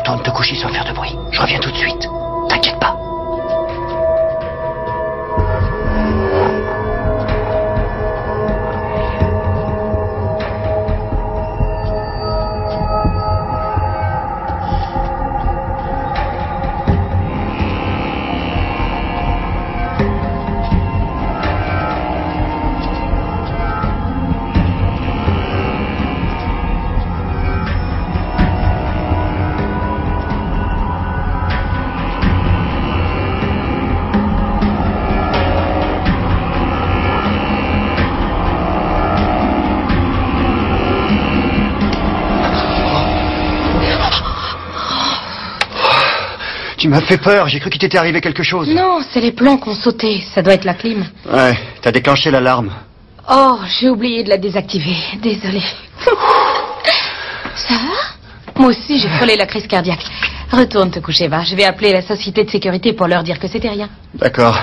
Retourne te coucher sans faire de bruit. Je reviens tout de suite. T'inquiète pas. Tu m'as fait peur, j'ai cru qu'il t'était arrivé quelque chose. Non, c'est les plombs qui ont sauté, ça doit être la clim. Ouais, t'as déclenché l'alarme. Oh, j'ai oublié de la désactiver, désolée. Ça va? Moi aussi, j'ai frôlé la crise cardiaque. Retourne te coucher, va. Je vais appeler la société de sécurité pour leur dire que c'était rien. D'accord.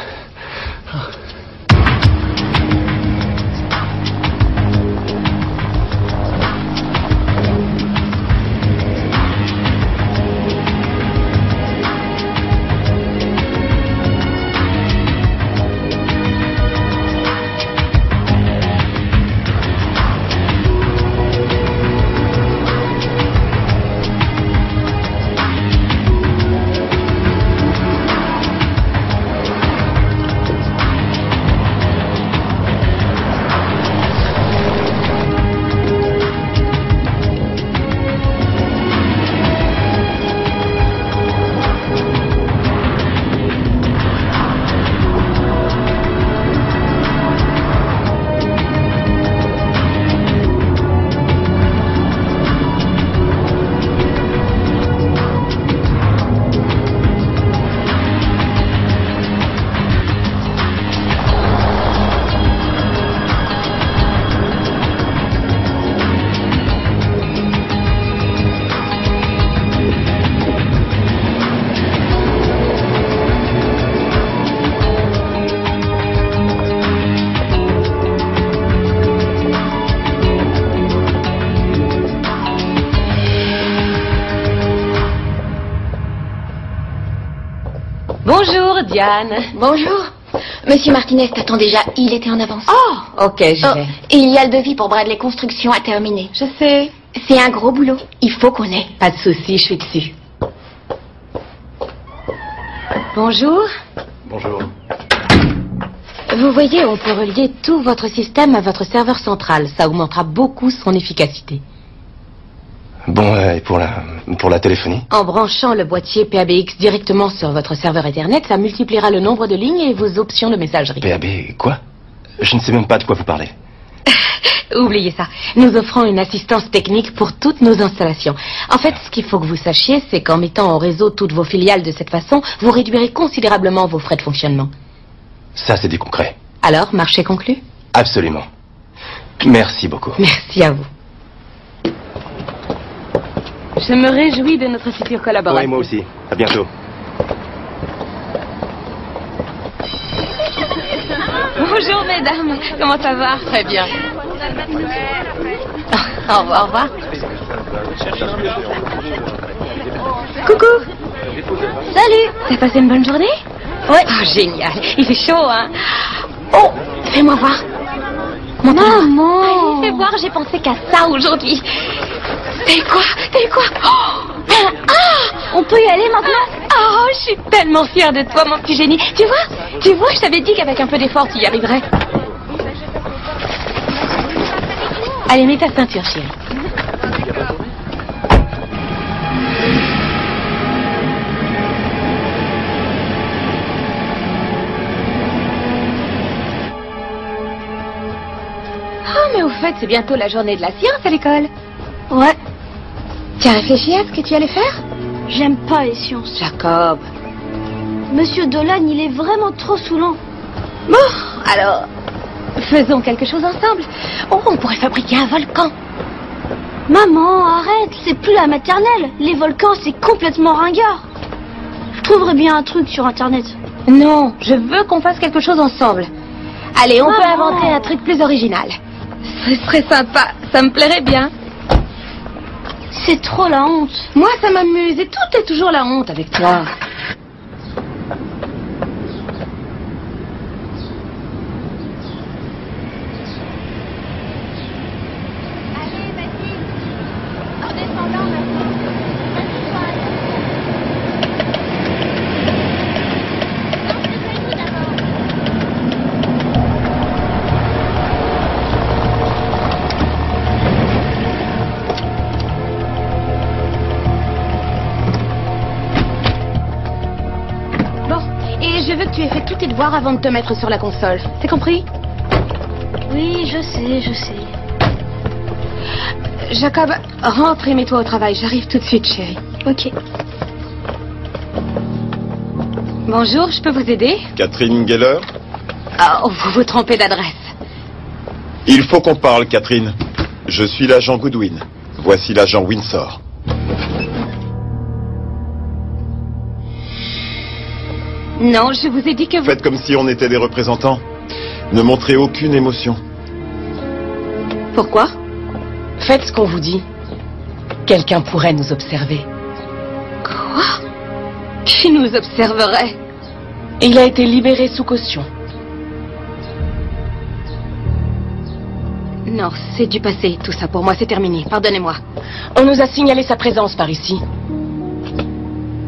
Bonjour, Diane. Bonjour. Monsieur Martinez t'attend déjà, il était en avance. Oh, ok, j'y vais. Il y a le devis pour Bradley Construction à terminer. Je sais. C'est un gros boulot, il faut qu'on ait. Pas de souci, je suis dessus. Bonjour. Bonjour. Vous voyez, on peut relier tout votre système à votre serveur central. Ça augmentera beaucoup son efficacité. Bon, et pour la téléphonie? En branchant le boîtier PABX directement sur votre serveur Ethernet, ça multipliera le nombre de lignes et vos options de messagerie. PAB, quoi? Je ne sais même pas de quoi vous parlez. Oubliez ça. Nous offrons une assistance technique pour toutes nos installations. En fait, ce qu'il faut que vous sachiez, c'est qu'en mettant en réseau toutes vos filiales de cette façon, vous réduirez considérablement vos frais de fonctionnement. Ça, c'est du concret. Alors, marché conclu? Absolument. Merci beaucoup. Merci à vous. Je me réjouis de notre future collaboration. Oui, moi aussi. À bientôt. Bonjour, mesdames. Comment ça va? Très bien. Au revoir, au revoir. Coucou. Salut. T'as passé une bonne journée? Ouais. Oh, génial. Il fait chaud, hein? Oh, fais-moi voir. Maman. Fais voir, j'ai pensé qu'à ça aujourd'hui. T'as eu quoi? Oh, on peut y aller maintenant? Oh, je suis tellement fière de toi, mon petit génie. Tu vois, je t'avais dit qu'avec un peu d'effort, tu y arriverais. Allez, mets ta ceinture, chérie. Oh, mais au fait, c'est bientôt la journée de la science à l'école. Ouais. Tu as réfléchi à ce que tu allais faire? J'aime pas les sciences. Jacob. Monsieur Dolan, il est vraiment trop saoulant. Bon, alors, faisons quelque chose ensemble. Oh, on pourrait fabriquer un volcan. Maman, arrête, c'est plus la maternelle. Les volcans, c'est complètement ringard. Je trouverais bien un truc sur Internet. Non, je veux qu'on fasse quelque chose ensemble. Allez, on peut inventer un truc plus original. Ce serait sympa, ça me plairait bien. C'est trop la honte. Moi, ça m'amuse et tout est toujours la honte avec toi. Je veux que tu aies fait tous tes devoirs avant de te mettre sur la console. C'est compris? Oui, je sais. Jacob, rentre et mets-toi au travail. J'arrive tout de suite, chérie. Ok. Bonjour, je peux vous aider? Catherine Geller? Oh, vous vous trompez d'adresse. Il faut qu'on parle, Catherine. Je suis l'agent Goodwin. Voici l'agent Windsor. Non, je vous ai dit que vous... Faites comme si on était des représentants. Ne montrez aucune émotion. Pourquoi? Faites ce qu'on vous dit. Quelqu'un pourrait nous observer. Quoi? Qui nous observerait? Il a été libéré sous caution. Non, c'est du passé, tout ça. Pour moi, c'est terminé. Pardonnez-moi. On nous a signalé sa présence par ici.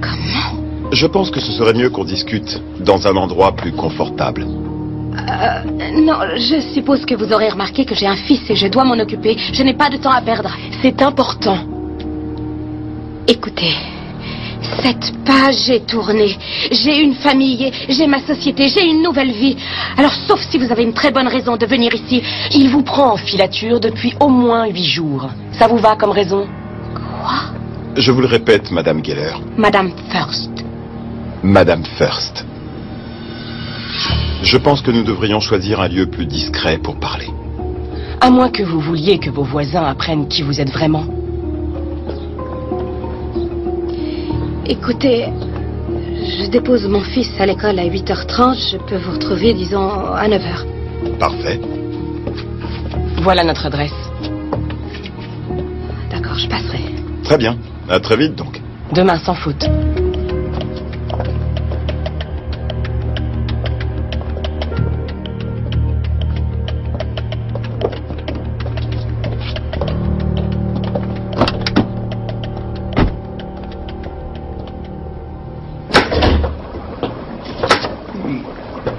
Comment? Je pense que ce serait mieux qu'on discute dans un endroit plus confortable. Non, je suppose que vous aurez remarqué que j'ai un fils et je dois m'en occuper. Je n'ai pas de temps à perdre. C'est important. Écoutez, cette page est tournée. J'ai une famille, j'ai ma société, j'ai une nouvelle vie. Alors, sauf si vous avez une très bonne raison de venir ici. Il vous prend en filature depuis au moins 8 jours. Ça vous va comme raison? Quoi? Je vous le répète, Madame Geller. Madame First. Madame First. Je pense que nous devrions choisir un lieu plus discret pour parler. À moins que vous vouliez que vos voisins apprennent qui vous êtes vraiment. Écoutez, je dépose mon fils à l'école à 8h30. Je peux vous retrouver, disons, à 9h. Parfait. Voilà notre adresse. D'accord, je passerai. Très bien. À très vite, donc. Demain, sans faute.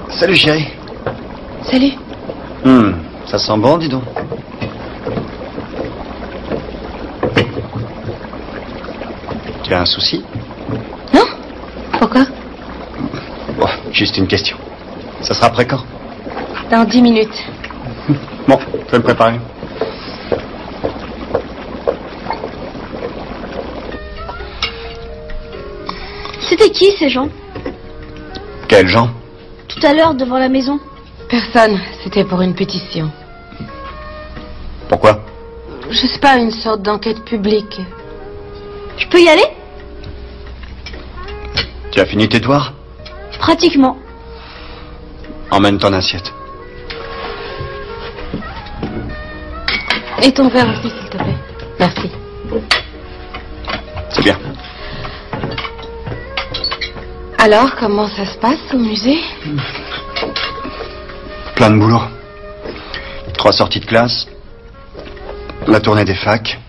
Salut, chérie. Salut. Ça sent bon, dis donc. Tu as un souci? Non? Pourquoi? Bon, juste une question. Ça sera après quand? Dans 10 minutes. Bon, je vais me préparer. C'était qui ces gens? Quels gens? Tout à l'heure devant la maison. Personne. C'était pour une pétition. Pourquoi? Je sais pas, une sorte d'enquête publique. Je peux y aller? Tu as fini tes devoirs? Pratiquement. Emmène ton assiette. Et ton verre aussi, s'il te plaît. Merci. C'est bien. Alors, comment ça se passe au musée? Plein de boulot. 3 sorties de classe. La tournée des facs.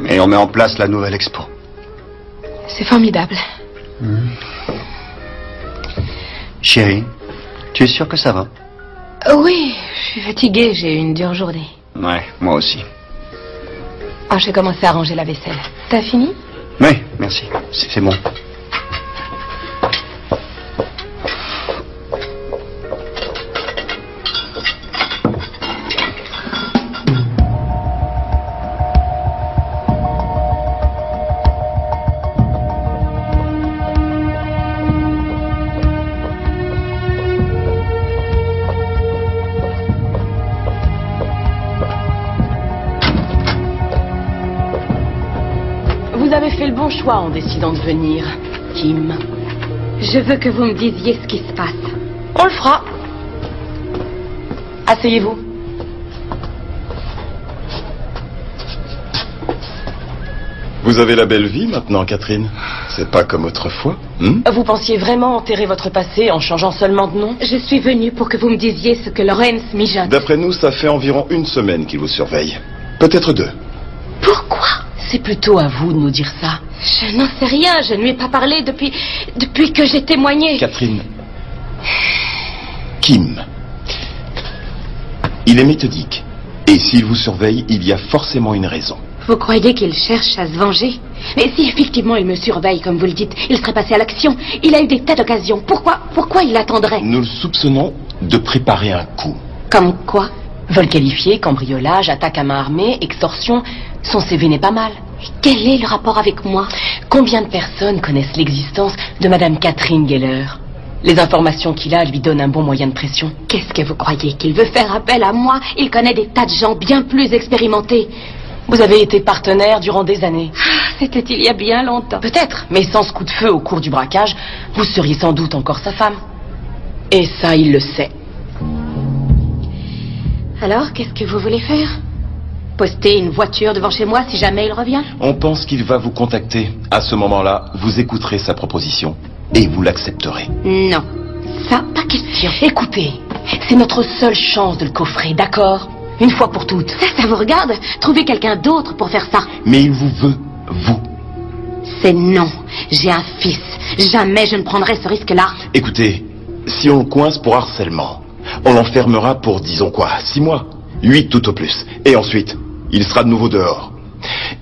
Et on met en place la nouvelle expo. C'est formidable. Chérie, tu es sûre que ça va? Oui, je suis fatiguée, j'ai eu une dure journée. Ouais, moi aussi. Oh, j'ai commencé à ranger la vaisselle. T'as fini? Oui, merci. C'est bon. Vous avez fait le bon choix en décidant de venir, Kim. Je veux que vous me disiez ce qui se passe. On le fera. Asseyez-vous. Vous avez la belle vie maintenant, Catherine. C'est pas comme autrefois. Vous pensiez vraiment enterrer votre passé en changeant seulement de nom? Je suis venue pour que vous me disiez ce que Lawrence mijote. D'après nous, ça fait environ 1 semaine qu'il vous surveille. Peut-être 2. Pourquoi? C'est plutôt à vous de nous dire ça. Je n'en sais rien, je ne lui ai pas parlé depuis que j'ai témoigné. Catherine. Kim. Il est méthodique. Et s'il vous surveille, il y a forcément une raison. Vous croyez qu'il cherche à se venger? Mais si effectivement il me surveille, comme vous le dites, il serait passé à l'action. Il a eu des tas d'occasions. Pourquoi il attendrait? Nous le soupçonnons de préparer un coup. Comme quoi? Vol qualifié, cambriolage, attaque à main armée, extorsion. Son CV n'est pas mal. Et quel est le rapport avec moi? Combien de personnes connaissent l'existence de Madame Catherine Geller? Les informations qu'il a lui donnent un bon moyen de pression. Qu'est-ce que vous croyez? Qu'il veut faire appel à moi? Il connaît des tas de gens bien plus expérimentés. Vous avez été partenaire durant des années. C'était il y a bien longtemps. Peut-être, mais sans ce coup de feu au cours du braquage, vous seriez sans doute encore sa femme. Et ça, il le sait. Alors, qu'est-ce que vous voulez faire? Poster une voiture devant chez moi si jamais il revient? On pense qu'il va vous contacter. À ce moment-là, vous écouterez sa proposition et vous l'accepterez. Non, ça, pas question. Écoutez, c'est notre seule chance de le coffrer, d'accord? Une fois pour toutes. Ça vous regarde? Trouvez quelqu'un d'autre pour faire ça. Mais il vous veut, vous. C'est non. J'ai un fils. Jamais je ne prendrai ce risque-là. Écoutez, si on le coince pour harcèlement, on l'enfermera pour, disons quoi, 6 mois, 8 tout au plus. Et ensuite, il sera de nouveau dehors.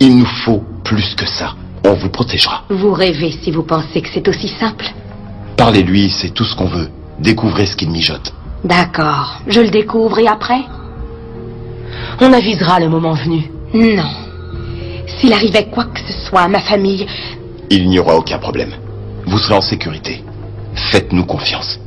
Il nous faut plus que ça. On vous protégera. Vous rêvez si vous pensez que c'est aussi simple. Parlez-lui, c'est tout ce qu'on veut. Découvrez ce qu'il mijote. D'accord. Je le découvre et après? On avisera le moment venu. Non. S'il arrivait quoi que ce soit à ma famille... Il n'y aura aucun problème. Vous serez en sécurité. Faites-nous confiance.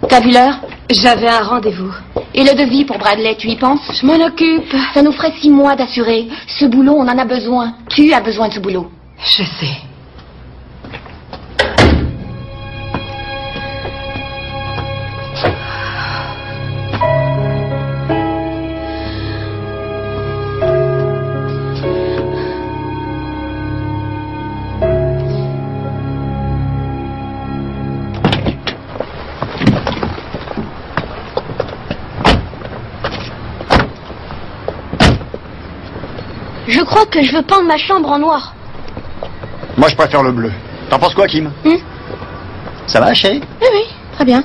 T'as vu l'heure? J'avais un rendez-vous. Et le devis pour Bradley, tu y penses? Je m'en occupe. Ça nous ferait 6 mois d'assurer. Ce boulot, on en a besoin. Tu as besoin de ce boulot. Je sais. Je crois que je veux peindre ma chambre en noir. Moi, je préfère le bleu. T'en penses quoi, Kim? Ça va, chérie? Oui, oui, très bien.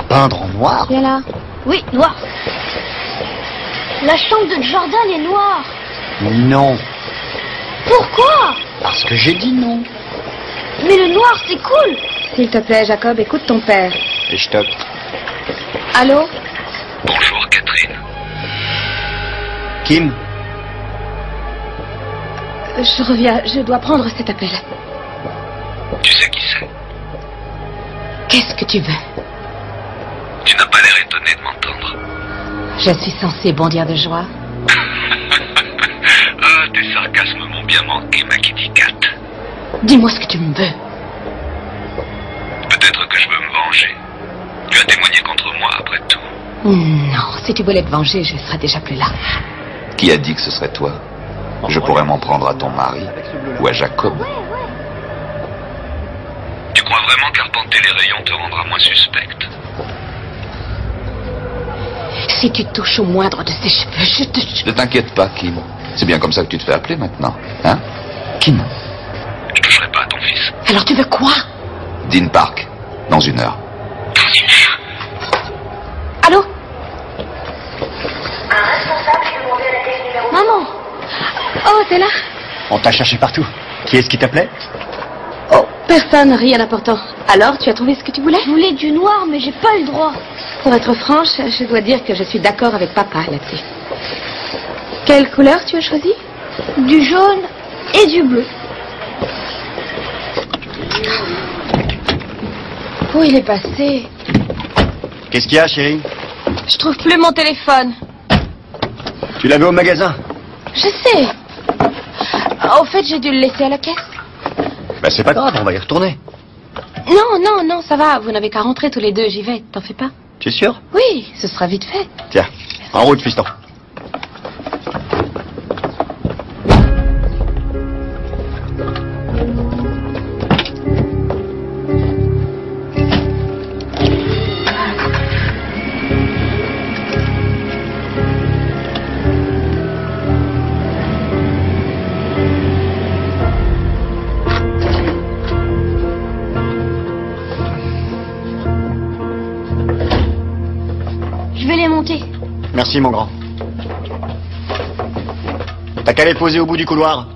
Peindre en noir? Viens là. Oui, noir. La chambre de Jordan est noire. Non. Pourquoi? Parce que j'ai dit non. Mais le noir, c'est cool. S'il te plaît, Jacob, écoute ton père. Et je toque. Allô? Bonjour, Catherine. Kim? Je reviens, je dois prendre cet appel. Tu sais qui c'est? Qu'est-ce que tu veux? Tu n'as pas l'air étonné de m'entendre. Je suis censée bondir de joie. Ah, tes sarcasmes m'ont bien manqué, ma Kitty Cat. Dis-moi ce que tu me veux. Peut-être que je veux me venger. Tu as témoigné contre moi, après tout. Non, si tu voulais te venger, je serais déjà plus là. Qui a dit que ce serait toi? Je pourrais m'en prendre à ton mari ou à Jacob. Tu crois vraiment qu'arpenter les rayons te rendra moins suspecte? Si tu touches au moindre de ses cheveux, je te... Ne t'inquiète pas, Kim. C'est bien comme ça que tu te fais appeler maintenant, hein? Kim. Je toucherai pas à ton fils. Alors tu veux quoi? Dean Park, dans 1 heure. Dans 1 heure? Allô? Maman. Oh, t'es là? On t'a cherché partout. Qui est-ce qui t'appelait? Oh, personne, rien d'important. Alors, tu as trouvé ce que tu voulais? Je voulais du noir, mais j'ai pas eu le droit. Pour être franche, je dois dire que je suis d'accord avec papa là-dessus. Quelle couleur tu as choisi? Du jaune et du bleu. Où il est passé? Qu'est-ce qu'il y a, chérie? Je trouve plus mon téléphone. Tu l'avais au magasin? Je sais. Au fait, j'ai dû le laisser à la caisse. Ben, c'est pas grave, on va y retourner. Non, ça va. Vous n'avez qu'à rentrer tous les deux. J'y vais. T'en fais pas. Tu es sûr? Oui, ce sera vite fait. Tiens, en route, fiston. Je vais les monter. Merci, mon grand. T'as qu'à les poser au bout du couloir.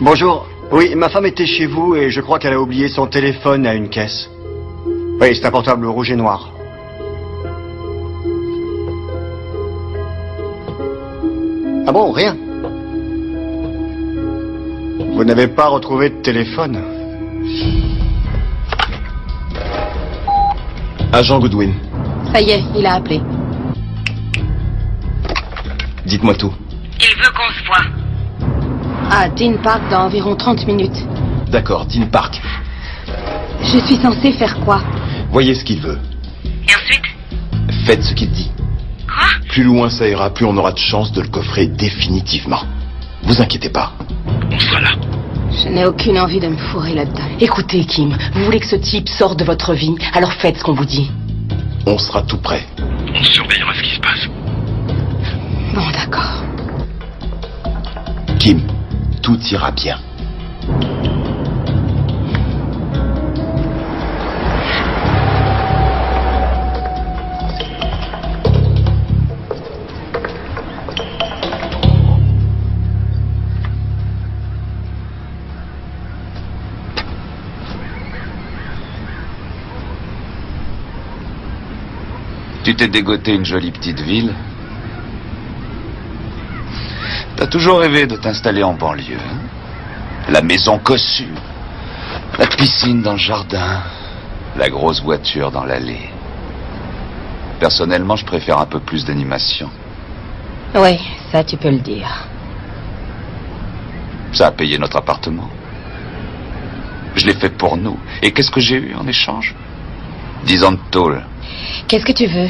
Bonjour. Oui, ma femme était chez vous et je crois qu'elle a oublié son téléphone à une caisse. Oui, c'est un portable rouge et noir. Ah bon, rien? Vous n'avez pas retrouvé de téléphone? Agent Goodwin, Ça y est, il a appelé. dites-moi tout. Il veut qu'on se voit. À Dean Park dans environ 30 minutes. D'accord, Dean Park. Je suis censée faire quoi? Voyez ce qu'il veut. Et ensuite? Faites ce qu'il dit. Quoi? Plus loin ça ira, plus on aura de chance de le coffrer définitivement. Vous inquiétez pas. On sera là. Je n'ai aucune envie de me fourrer là-dedans. Écoutez, Kim, vous voulez que ce type sorte de votre vie, alors faites ce qu'on vous dit. On sera tout prêt. On surveillera ce qui se passe. Bon, d'accord. Kim, tout ira bien. Tu t'es dégoté une jolie petite ville. T'as toujours rêvé de t'installer en banlieue. Hein? La maison cossue, la piscine dans le jardin, la grosse voiture dans l'allée. Personnellement, je préfère un peu plus d'animation. Oui, ça tu peux le dire. Ça a payé notre appartement. Je l'ai fait pour nous. Et qu'est-ce que j'ai eu en échange? 10 ans de tôle. Qu'est-ce que tu veux?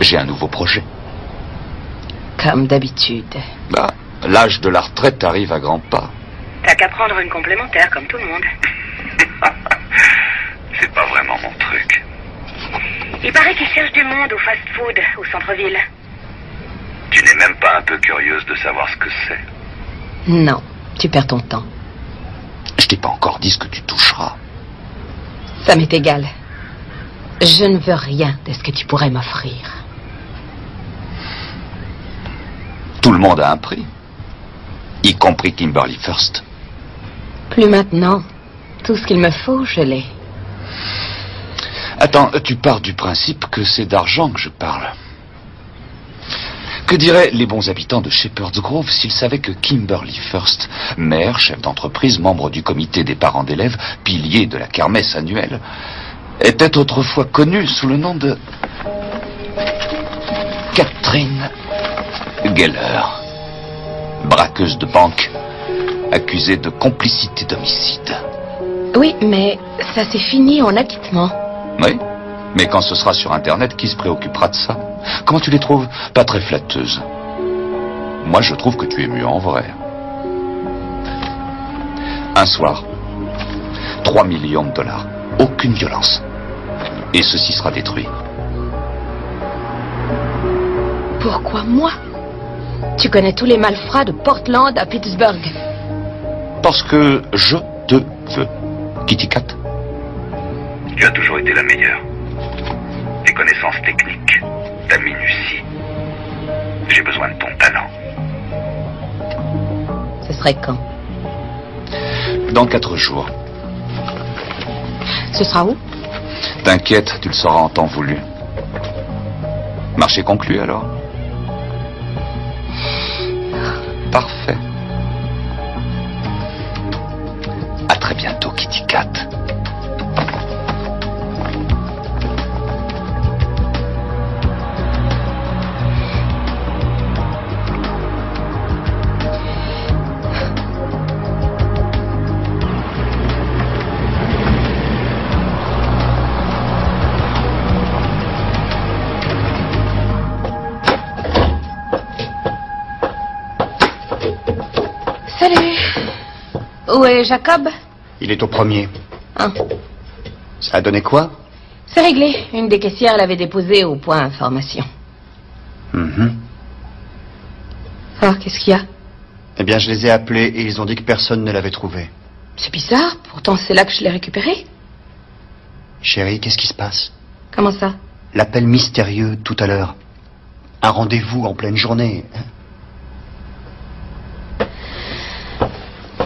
J'ai un nouveau projet. Comme d'habitude. Bah, l'âge de la retraite arrive à grands pas. T'as qu'à prendre une complémentaire comme tout le monde. C'est pas vraiment mon truc. Il paraît qu'ils cherchent du monde au fast-food, au centre-ville. Tu n'es même pas un peu curieuse de savoir ce que c'est. Non, tu perds ton temps. Je t'ai pas encore dit ce que tu toucheras. Ça m'est égal. Je ne veux rien de ce que tu pourrais m'offrir. Tout le monde a un prix. Y compris Kimberly First. Plus maintenant. Tout ce qu'il me faut, je l'ai. Attends, tu pars du principe que c'est d'argent que je parle. Que diraient les bons habitants de Shepherd's Grove s'ils savaient que Kimberly First, mère, chef d'entreprise, membre du comité des parents d'élèves, pilier de la kermesse annuelle, était autrefois connue sous le nom de Catherine Geller, braqueuse de banque, accusée de complicité d'homicide. Oui, mais ça c'est fini en acquittement. Oui, mais quand ce sera sur Internet, qui se préoccupera de ça? Comment tu les trouves? Pas très flatteuses. Moi, je trouve que tu es mieux en vrai. Un soir, 3 millions de dollars. Aucune violence. Et ceci sera détruit. Pourquoi moi? Tu connais tous les malfrats de Portland à Pittsburgh. Parce que je te veux. Kitty Cat. Tu as toujours été la meilleure. Tes connaissances techniques, ta minutie. J'ai besoin de ton talent. Ce serait quand? Dans 4 jours. Ce sera où? T'inquiète, tu le sauras en temps voulu. Marché conclu alors? Parfait. À très bientôt, Kitty Cat. Où est Jacob? Il est au premier. Ah. Ça a donné quoi? C'est réglé. Une des caissières l'avait déposé au point information. Ah, qu'est-ce qu'il y a? Eh bien, je les ai appelés et ils ont dit que personne ne l'avait trouvé. C'est bizarre, pourtant c'est là que je l'ai récupéré. Chérie, qu'est-ce qui se passe? Comment ça? L'appel mystérieux tout à l'heure. Un rendez-vous en pleine journée.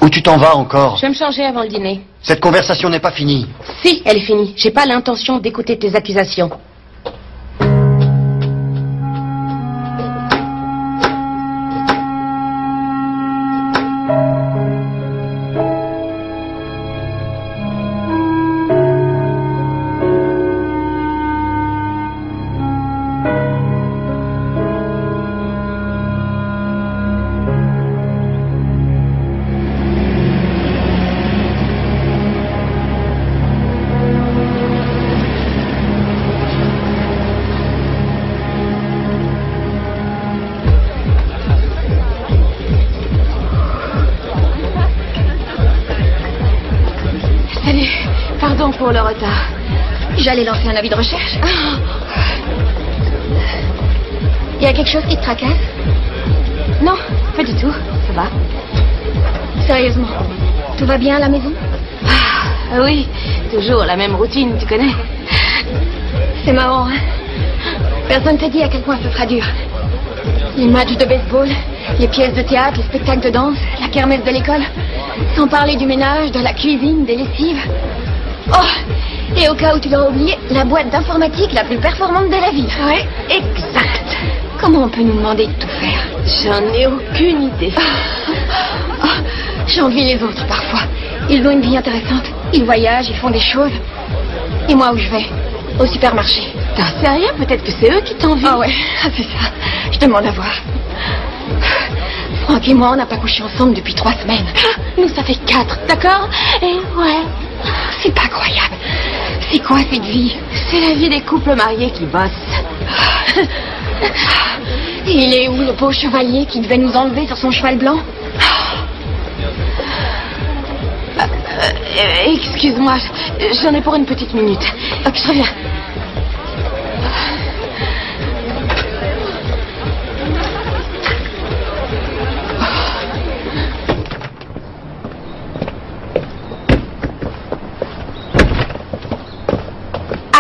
Où tu t'en vas encore? Je vais me changer avant le dîner. Cette conversation n'est pas finie. Si, elle est finie. J'ai pas l'intention d'écouter tes accusations. Pardon pour le retard. J'allais lancer un avis de recherche. Il y a quelque chose qui te tracasse? Non, pas du tout. Ça va. Sérieusement, tout va bien à la maison? Ah, oui, toujours la même routine, tu connais. C'est marrant, hein? Personne t'a dit à quel point ce sera dur. Les matchs de baseball, les pièces de théâtre, les spectacles de danse, la kermesse de l'école. Sans parler du ménage, de la cuisine, des lessives. Oh, et au cas où tu l'auras oublié, la boîte d'informatique la plus performante de la ville. Ouais, exact. Comment on peut nous demander de tout faire? J'en ai aucune idée. J'envie les autres parfois. Ils ont une vie intéressante. Ils voyagent, ils font des choses. Et moi, où je vais? Au supermarché. T'en sais rien? Peut-être que c'est eux qui t'envient. Ah ouais, c'est ça. Je demande à voir. Franck et moi, on n'a pas couché ensemble depuis 3 semaines. Nous, ça fait 4, d'accord? Et ouais, c'est pas croyable. C'est quoi cette vie? C'est la vie des couples mariés qui bossent. Et il est où le beau chevalier qui devait nous enlever sur son cheval blanc? Excuse-moi, j'en ai pour une petite minute. Ok, je reviens.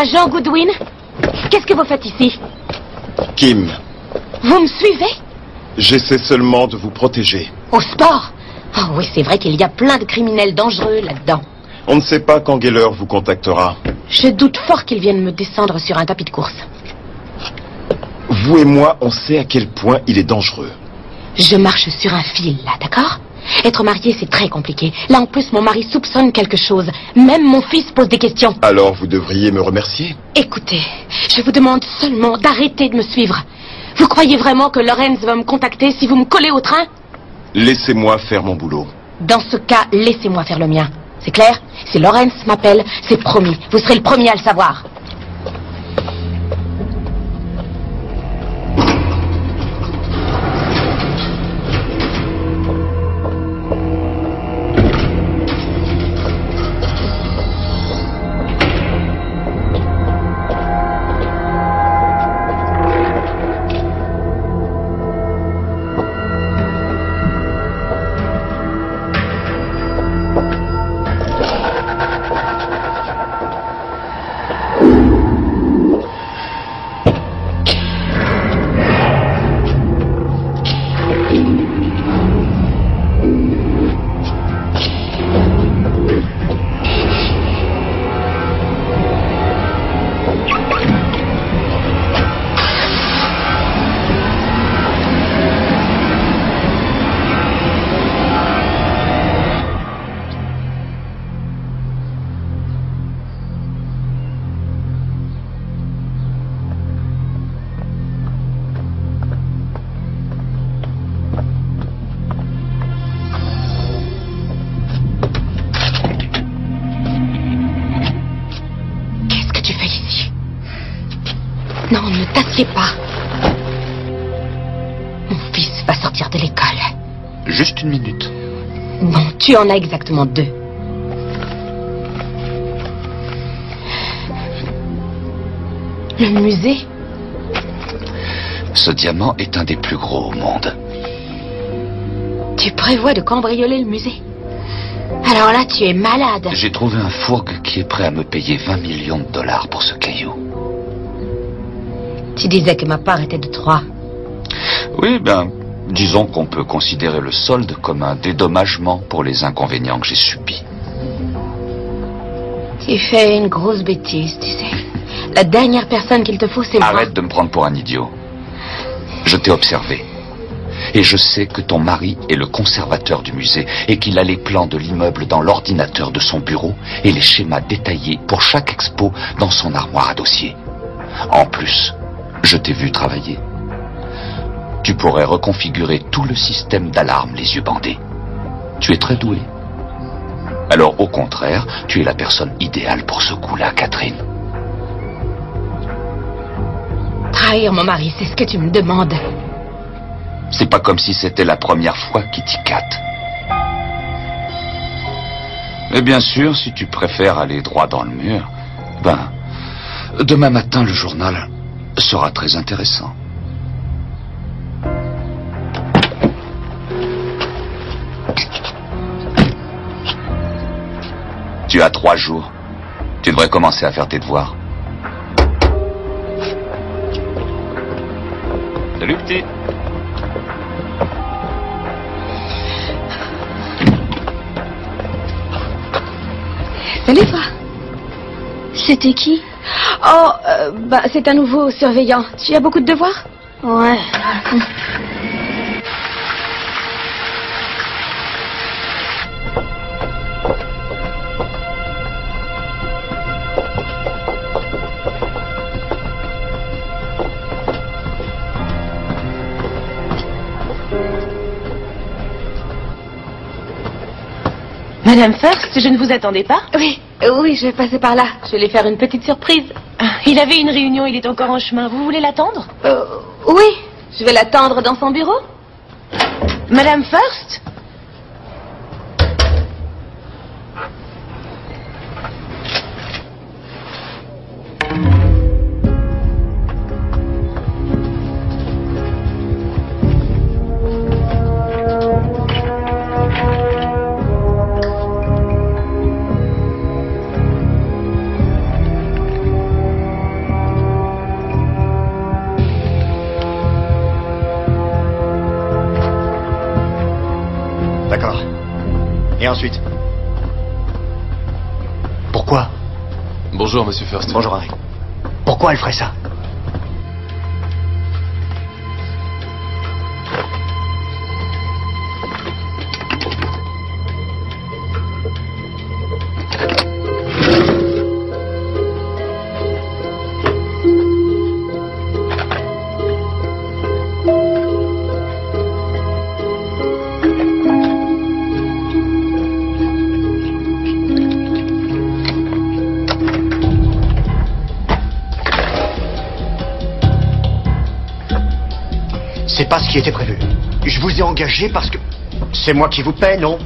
Agent Goodwin, qu'est-ce que vous faites ici? Kim, Vous me suivez? j'essaie seulement de vous protéger. Au sport? Oh oui, c'est vrai qu'il y a plein de criminels dangereux là-dedans. On ne sait pas quand Geller vous contactera. Je doute fort qu'ils viennent me descendre sur un tapis de course. Vous et moi, on sait à quel point il est dangereux. Je marche sur un fil, là, d'accord? Être marié, c'est très compliqué. Là, en plus, mon mari soupçonne quelque chose. Même mon fils pose des questions. Alors vous devriez me remercier. Écoutez, je vous demande seulement d'arrêter de me suivre. Vous croyez vraiment que Lorenz va me contacter si vous me collez au train? Laissez-moi faire mon boulot. Dans ce cas, laissez-moi faire le mien. C'est clair? Si Lorenz m'appelle, c'est promis. Vous serez le premier à le savoir. Non, ne t'assieds pas. Mon fils va sortir de l'école. Juste une minute. Bon, tu en as exactement 2. Le musée? Ce diamant est un des plus gros au monde. Tu prévois de cambrioler le musée? Alors là, tu es malade. J'ai trouvé un fourgue qui est prêt à me payer 20 millions de dollars pour ce caillou. Tu disais que ma part était de 3. Oui, ben, disons qu'on peut considérer le solde comme un dédommagement pour les inconvénients que j'ai subis. Tu fais une grosse bêtise, tu sais. La dernière personne qu'il te faut, c'est moi. Arrête de me prendre pour un idiot. Je t'ai observé. Et je sais que ton mari est le conservateur du musée et qu'il a les plans de l'immeuble dans l'ordinateur de son bureau et les schémas détaillés pour chaque expo dans son armoire à dossier. En plus, je t'ai vu travailler. Tu pourrais reconfigurer tout le système d'alarme les yeux bandés. Tu es très doué. Alors au contraire, tu es la personne idéale pour ce coup-là, Catherine. Trahir mon mari, c'est ce que tu me demandes. C'est pas comme si c'était la première fois qu'il t'y catte. Mais bien sûr, si tu préfères aller droit dans le mur, ben, demain matin, le journal sera très intéressant. Tu as 3 jours. Tu devrais commencer à faire tes devoirs. Salut, petit. Salut, toi. C'était qui? Oh, c'est un nouveau surveillant. Tu as beaucoup de devoirs? Ouais. Madame First, je ne vous attendais pas? Oui, je vais passer par là. Je vais lui faire une petite surprise. Il avait une réunion, il est encore en chemin. Vous voulez l'attendre? Oui, je vais l'attendre dans son bureau. Madame First? D'accord. Et ensuite? Pourquoi? Bonjour, monsieur First. Bonjour, Harry. Pourquoi elle ferait ça? C'est pas ce qui était prévu. Je vous ai engagé parce que... C'est moi qui vous paie, non?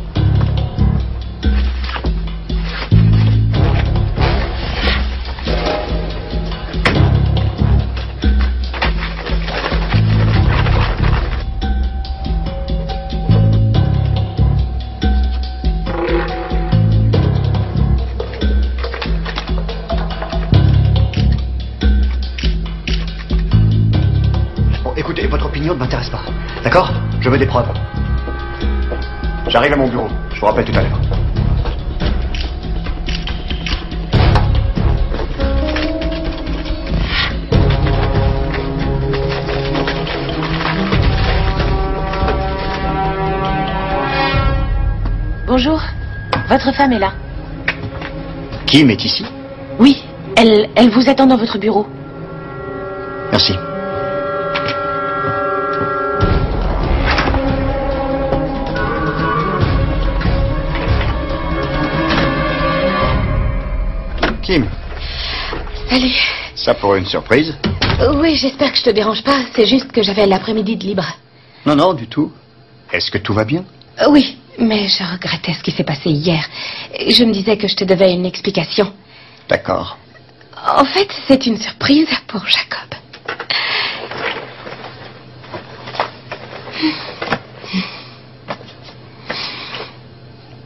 Écoutez, votre opinion ne m'intéresse pas. D'accord? Je veux des preuves. J'arrive à mon bureau. Je vous rappelle tout à l'heure. Bonjour. Votre femme est là. Kim est ici? Oui, elle vous attend dans votre bureau. Merci. Kim. Salut. Ça pour une surprise? Oui, j'espère que je te dérange pas. C'est juste que j'avais l'après-midi de libre. Non, non, du tout. Est-ce que tout va bien? Oui, Mais je regrettais ce qui s'est passé hier. Je me disais que je te devais une explication. D'accord. En fait, c'est une surprise pour Jacob.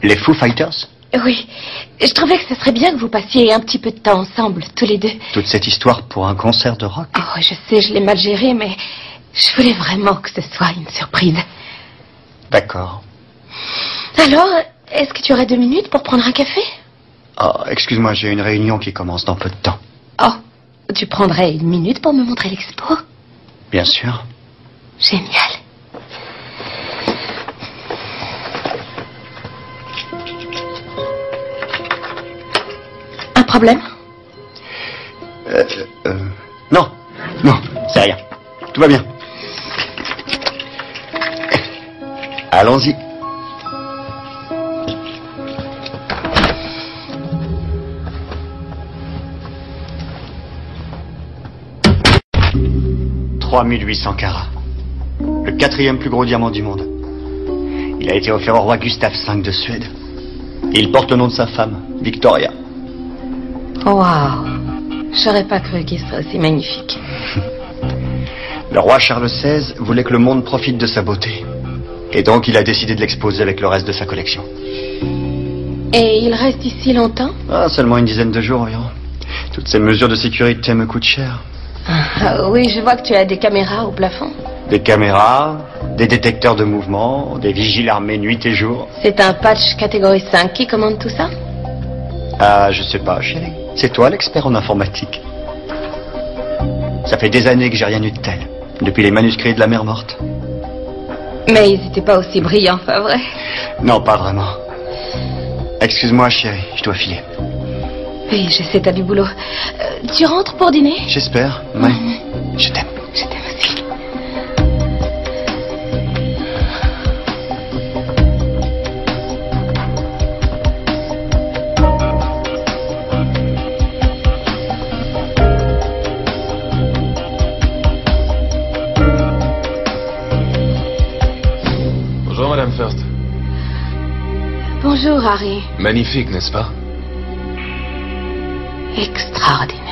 Les Foo Fighters? Oui, je trouvais que ce serait bien que vous passiez un petit peu de temps ensemble, tous les deux. Toute cette histoire pour un concert de rock? Oh, je sais, je l'ai mal géré, mais je voulais vraiment que ce soit une surprise. D'accord. Alors, est-ce que tu aurais 2 minutes pour prendre un café? Oh, excuse-moi, j'ai une réunion qui commence dans peu de temps. Oh, tu prendrais 1 minute pour me montrer l'expo? Bien sûr. Génial. Un problème? Non, non, c'est rien. Tout va bien. Allons-y. « 3800 carats. Le 4e plus gros diamant du monde. Il a été offert au roi Gustave V de Suède. Il porte le nom de sa femme, Victoria. Waouh. J'aurais pas cru qu'il serait aussi magnifique. Le roi Charles XVI voulait que le monde profite de sa beauté. Et donc il a décidé de l'exposer avec le reste de sa collection. Et il reste ici longtemps? Ah, seulement une dizaine de jours environ. Toutes ces mesures de sécurité me coûtent cher. Ah, oui, je vois que tu as des caméras au plafond. Des caméras, des détecteurs de mouvement, des vigiles armés nuit et jour. C'est un patch catégorie 5 qui commande tout ça? Ah, je sais pas, chérie. C'est toi l'expert en informatique. Ça fait des années que j'ai rien eu de tel. Depuis les manuscrits de la mer morte. Mais ils étaient pas aussi brillants, pas vrai? Non, pas vraiment. Excuse-moi, chérie, je dois filer. Oui, je sais, t'as du boulot. Tu rentres pour dîner? J'espère, ouais. Je t'aime. Je t'aime aussi. Bonjour, Madame First. Bonjour, Harry. Magnifique, n'est-ce pas? Extraordinaire.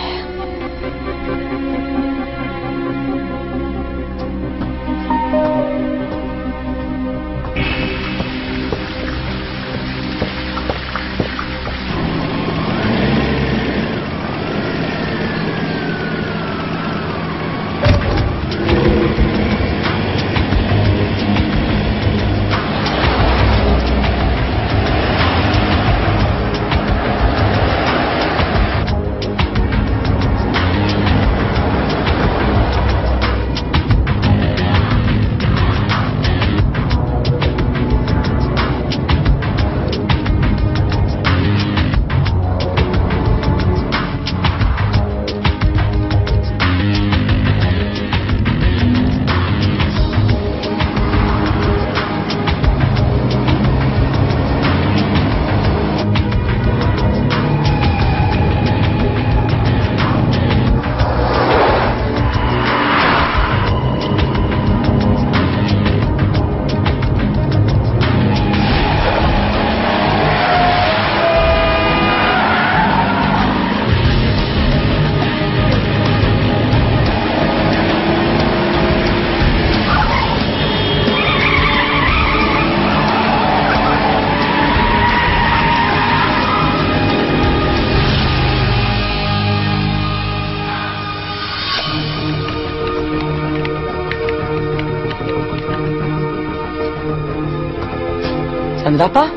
Ça ne va pas?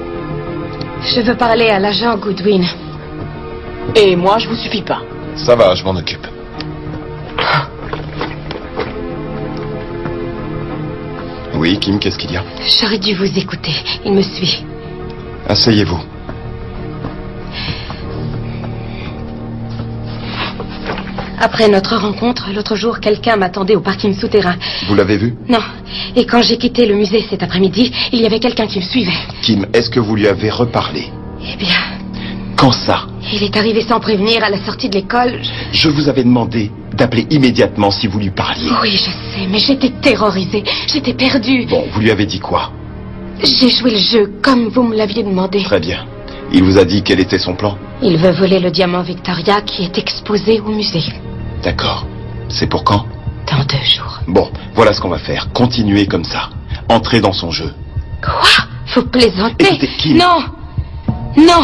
Je veux parler à l'agent Goodwin. Et moi, je vous suffis pas. Ça va, je m'en occupe. Oui, Kim, qu'est-ce qu'il y a? J'aurais dû vous écouter. Il me suit. Asseyez-vous. Après notre rencontre, l'autre jour, quelqu'un m'attendait au parking souterrain. Vous l'avez vu? Non. Et quand j'ai quitté le musée cet après-midi, il y avait quelqu'un qui me suivait. Kim, est-ce que vous lui avez reparlé? Eh bien... Quand ça? Il est arrivé sans prévenir à la sortie de l'école. Je vous avais demandé d'appeler immédiatement si vous lui parliez. Oui, je sais, mais j'étais terrorisée. J'étais perdue. Bon, vous lui avez dit quoi? J'ai joué le jeu comme vous me l'aviez demandé. Très bien. Il vous a dit quel était son plan? Il veut voler le diamant Victoria qui est exposé au musée. D'accord. C'est pour quand? Dans 2 jours. Bon, voilà ce qu'on va faire. Continuez comme ça. Entrez dans son jeu. Quoi? Vous plaisantez? Écoutez, Kim. Non! Non!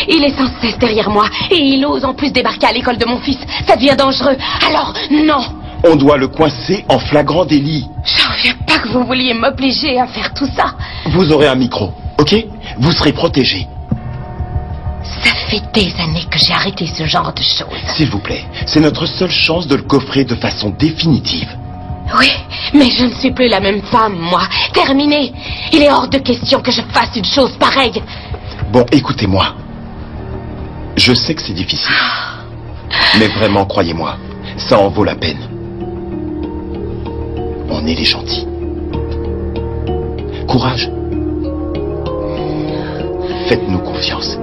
Il est sans cesse derrière moi et il ose en plus débarquer à l'école de mon fils. Ça devient dangereux. Alors, non! On doit le coincer en flagrant délit. J'en reviens pas que vous vouliez m'obliger à faire tout ça. Vous aurez un micro, ok? Vous serez protégé. Ça fait des années que j'ai arrêté ce genre de choses. S'il vous plaît, c'est notre seule chance de le coffrer de façon définitive. Oui, mais je ne suis plus la même femme, moi. Terminé. Il est hors de question que je fasse une chose pareille. Bon, écoutez-moi. Je sais que c'est difficile. Mais vraiment, croyez-moi, ça en vaut la peine. On est les gentils. Courage. Faites-nous confiance.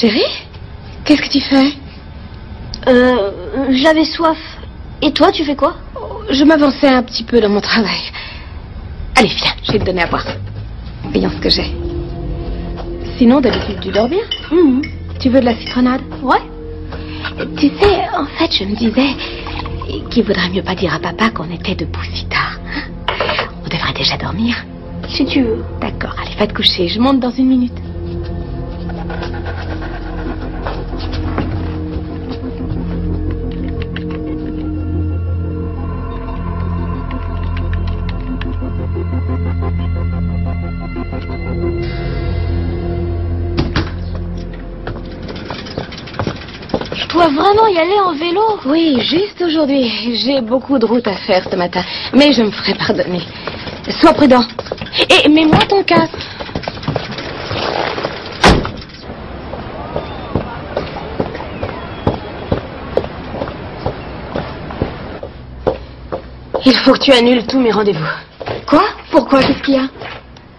Chérie, qu'est-ce que tu fais? J'avais soif. Et toi, tu fais quoi? Je m'avançais un petit peu dans mon travail. Allez, viens, je vais te donner à boire. Voyons ce que j'ai. Sinon, d'habitude, tu dors bien? Tu veux de la citronnade? Ouais. Tu sais, en fait, je me disais qu'il vaudrait mieux pas dire à papa qu'on était debout si tard. On devrait déjà dormir. Si tu veux. D'accord, allez, va te coucher. Je monte dans 1 minute. Je dois vraiment y aller en vélo? Oui, juste aujourd'hui. J'ai beaucoup de route à faire ce matin. Mais je me ferai pardonner. Sois prudent. Et mets-moi ton casque. Il faut que tu annules tous mes rendez-vous. Quoi? Pourquoi? Qu'est-ce qu'il y a?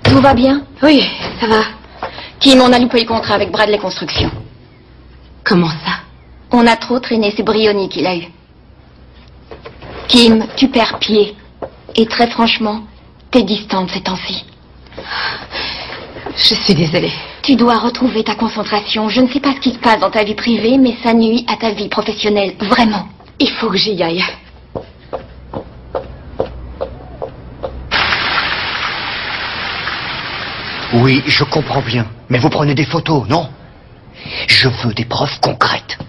Tout va bien? Oui, ça va. Kim, on a loupé le contrat avec Bradley Construction. Comment ça? On a trop traîné, c'est Brioni qui l'a eu. Kim, tu perds pied. Et très franchement, t'es distante ces temps-ci. Je suis désolée. Tu dois retrouver ta concentration. Je ne sais pas ce qui se passe dans ta vie privée, mais ça nuit à ta vie professionnelle. Vraiment. Il faut que j'y aille. Oui, je comprends bien. Mais vous prenez des photos, non? Je veux des preuves concrètes.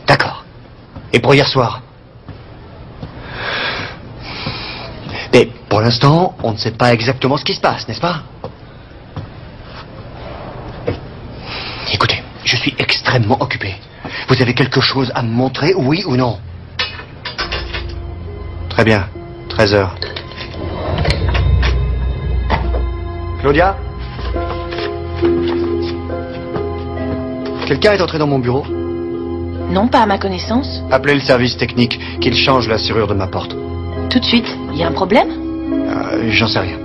D'accord. Et pour hier soir? Mais pour l'instant, on ne sait pas exactement ce qui se passe, n'est-ce pas? Écoutez, je suis extrêmement occupé. Vous avez quelque chose à me montrer, oui ou non? Très bien. 13h. Claudia? Quelqu'un est entré dans mon bureau? Non, pas à ma connaissance. Appelez le service technique, qu'il change la serrure de ma porte. Tout de suite. Il y a un problème? J'en sais rien.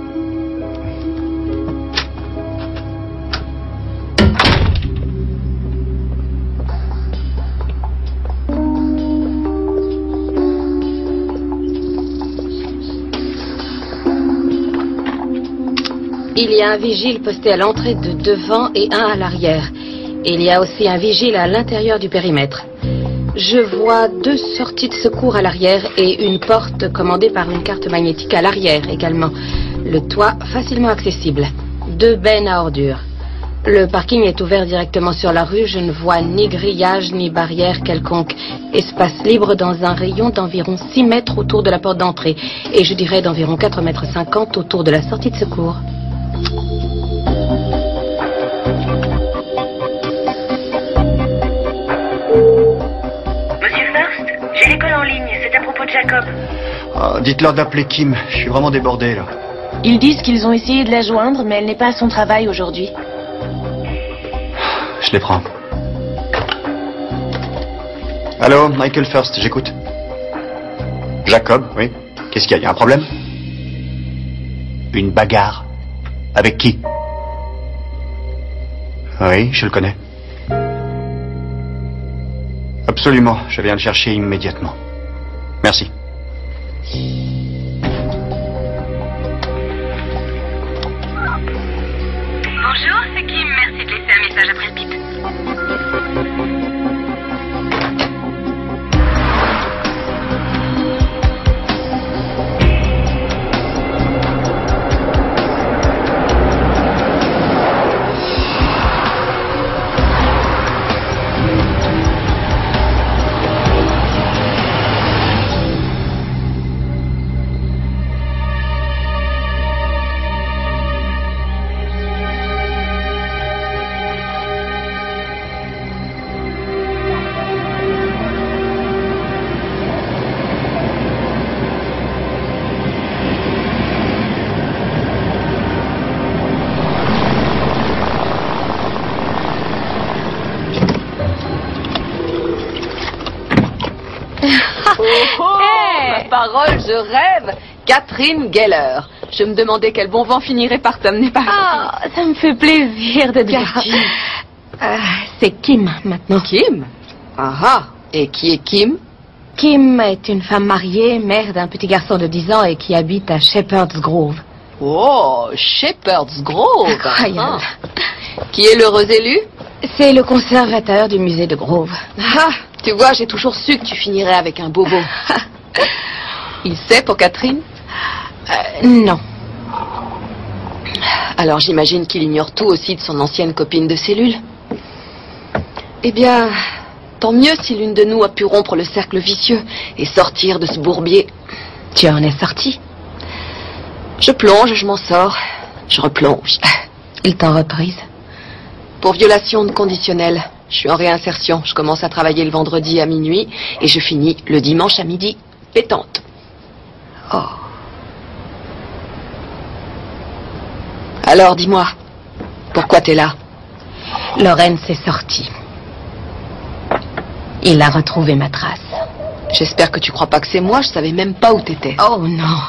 Il y a un vigile posté à l'entrée de devant et un à l'arrière. Il y a aussi un vigile à l'intérieur du périmètre. Je vois 2 sorties de secours à l'arrière et une porte commandée par une carte magnétique à l'arrière également. Le toit facilement accessible. 2 bennes à ordures. Le parking est ouvert directement sur la rue. Je ne vois ni grillage ni barrière quelconque. Espace libre dans un rayon d'environ 6 mètres autour de la porte d'entrée. Et je dirais d'environ 4,50 mètres autour de la sortie de secours. J'ai l'école en ligne, c'est à propos de Jacob. Oh, dites-leur d'appeler Kim, je suis vraiment débordé là. Ils disent qu'ils ont essayé de la joindre, mais elle n'est pas à son travail aujourd'hui. Je les prends. Allô, Michael First, j'écoute. Jacob, oui. Qu'est-ce qu'il y a? Il y a un problème? Une bagarre? Avec qui? Oui, je le connais. Absolument, je viens le chercher immédiatement. Merci. Bonjour, c'est Kim. Merci de laisser un message après le bip. Parole, je rêve. Catherine Geller. Je me demandais quel bon vent finirait par t'amener par ici. Ah, ça me fait plaisir de te voir. C'est Kim maintenant. Kim? Ah. Et qui est Kim? Kim est une femme mariée, mère d'un petit garçon de 10 ans et qui habite à Shepherd's Grove. Oh, Shepherd's Grove. Incroyable. Qui est l'heureux élu? C'est le conservateur du musée de Grove. Ah, tu vois, j'ai toujours su que tu finirais avec un bobo. Il sait pour Catherine? Non. Alors j'imagine qu'il ignore tout aussi de son ancienne copine de cellule. Eh bien, tant mieux si l'une de nous a pu rompre le cercle vicieux et sortir de ce bourbier. Tu en es sorti? Je plonge, je m'en sors. Je replonge. Il t'en reprise? Pour violation de conditionnel. Je suis en réinsertion. Je commence à travailler le vendredi à minuit et je finis le dimanche à midi. Pétante. Oh. Alors, dis-moi, pourquoi t'es là? Lawrence est sorti. Il a retrouvé ma trace. J'espère que tu crois pas que c'est moi, je savais même pas où t'étais. Oh non.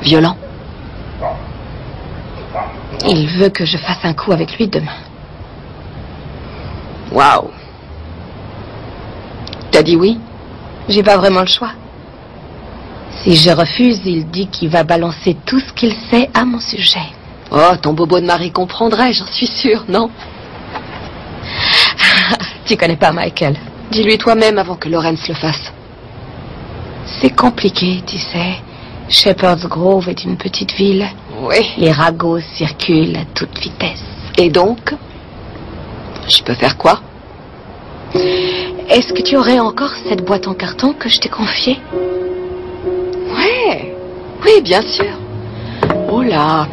Violent? Il veut que je fasse un coup avec lui demain. Waouh. T'as dit oui? J'ai pas vraiment le choix. Si je refuse, il dit qu'il va balancer tout ce qu'il sait à mon sujet. Oh, ton bobo de mari comprendrait, j'en suis sûre, non? Tu connais pas Michael. Dis-lui toi-même avant que Lawrence le fasse. C'est compliqué, tu sais. Shepherd's Grove est une petite ville. Oui. Les ragots circulent à toute vitesse. Et donc? Je peux faire quoi? Est-ce que tu aurais encore cette boîte en carton que je t'ai confiée? Ouais. Oui, bien sûr. Oh là.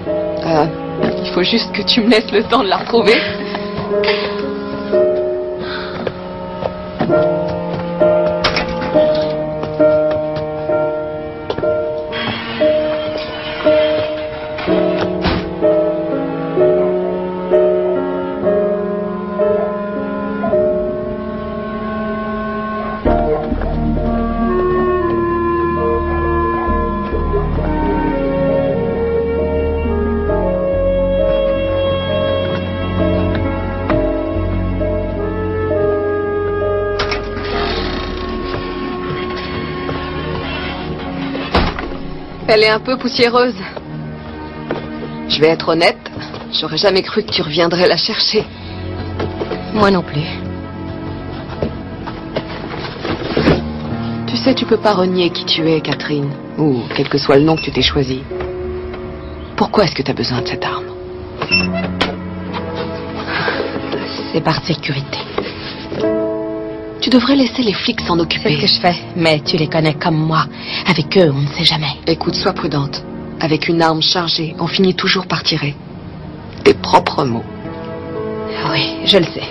Il faut juste que tu me laisses le temps de la retrouver. Elle est un peu poussiéreuse. Je vais être honnête, j'aurais jamais cru que tu reviendrais la chercher. Moi non plus. Tu sais, tu peux pas renier qui tu es, Catherine, ou quel que soit le nom que tu t'es choisi. Pourquoi est-ce que tu as besoin de cette arme? C'est par sécurité. Tu devrais laisser les flics s'en occuper. C'est ce que je fais, mais tu les connais comme moi. Avec eux, on ne sait jamais. Écoute, sois prudente. Avec une arme chargée, on finit toujours par tirer. Tes propres mots. Oui, je le sais.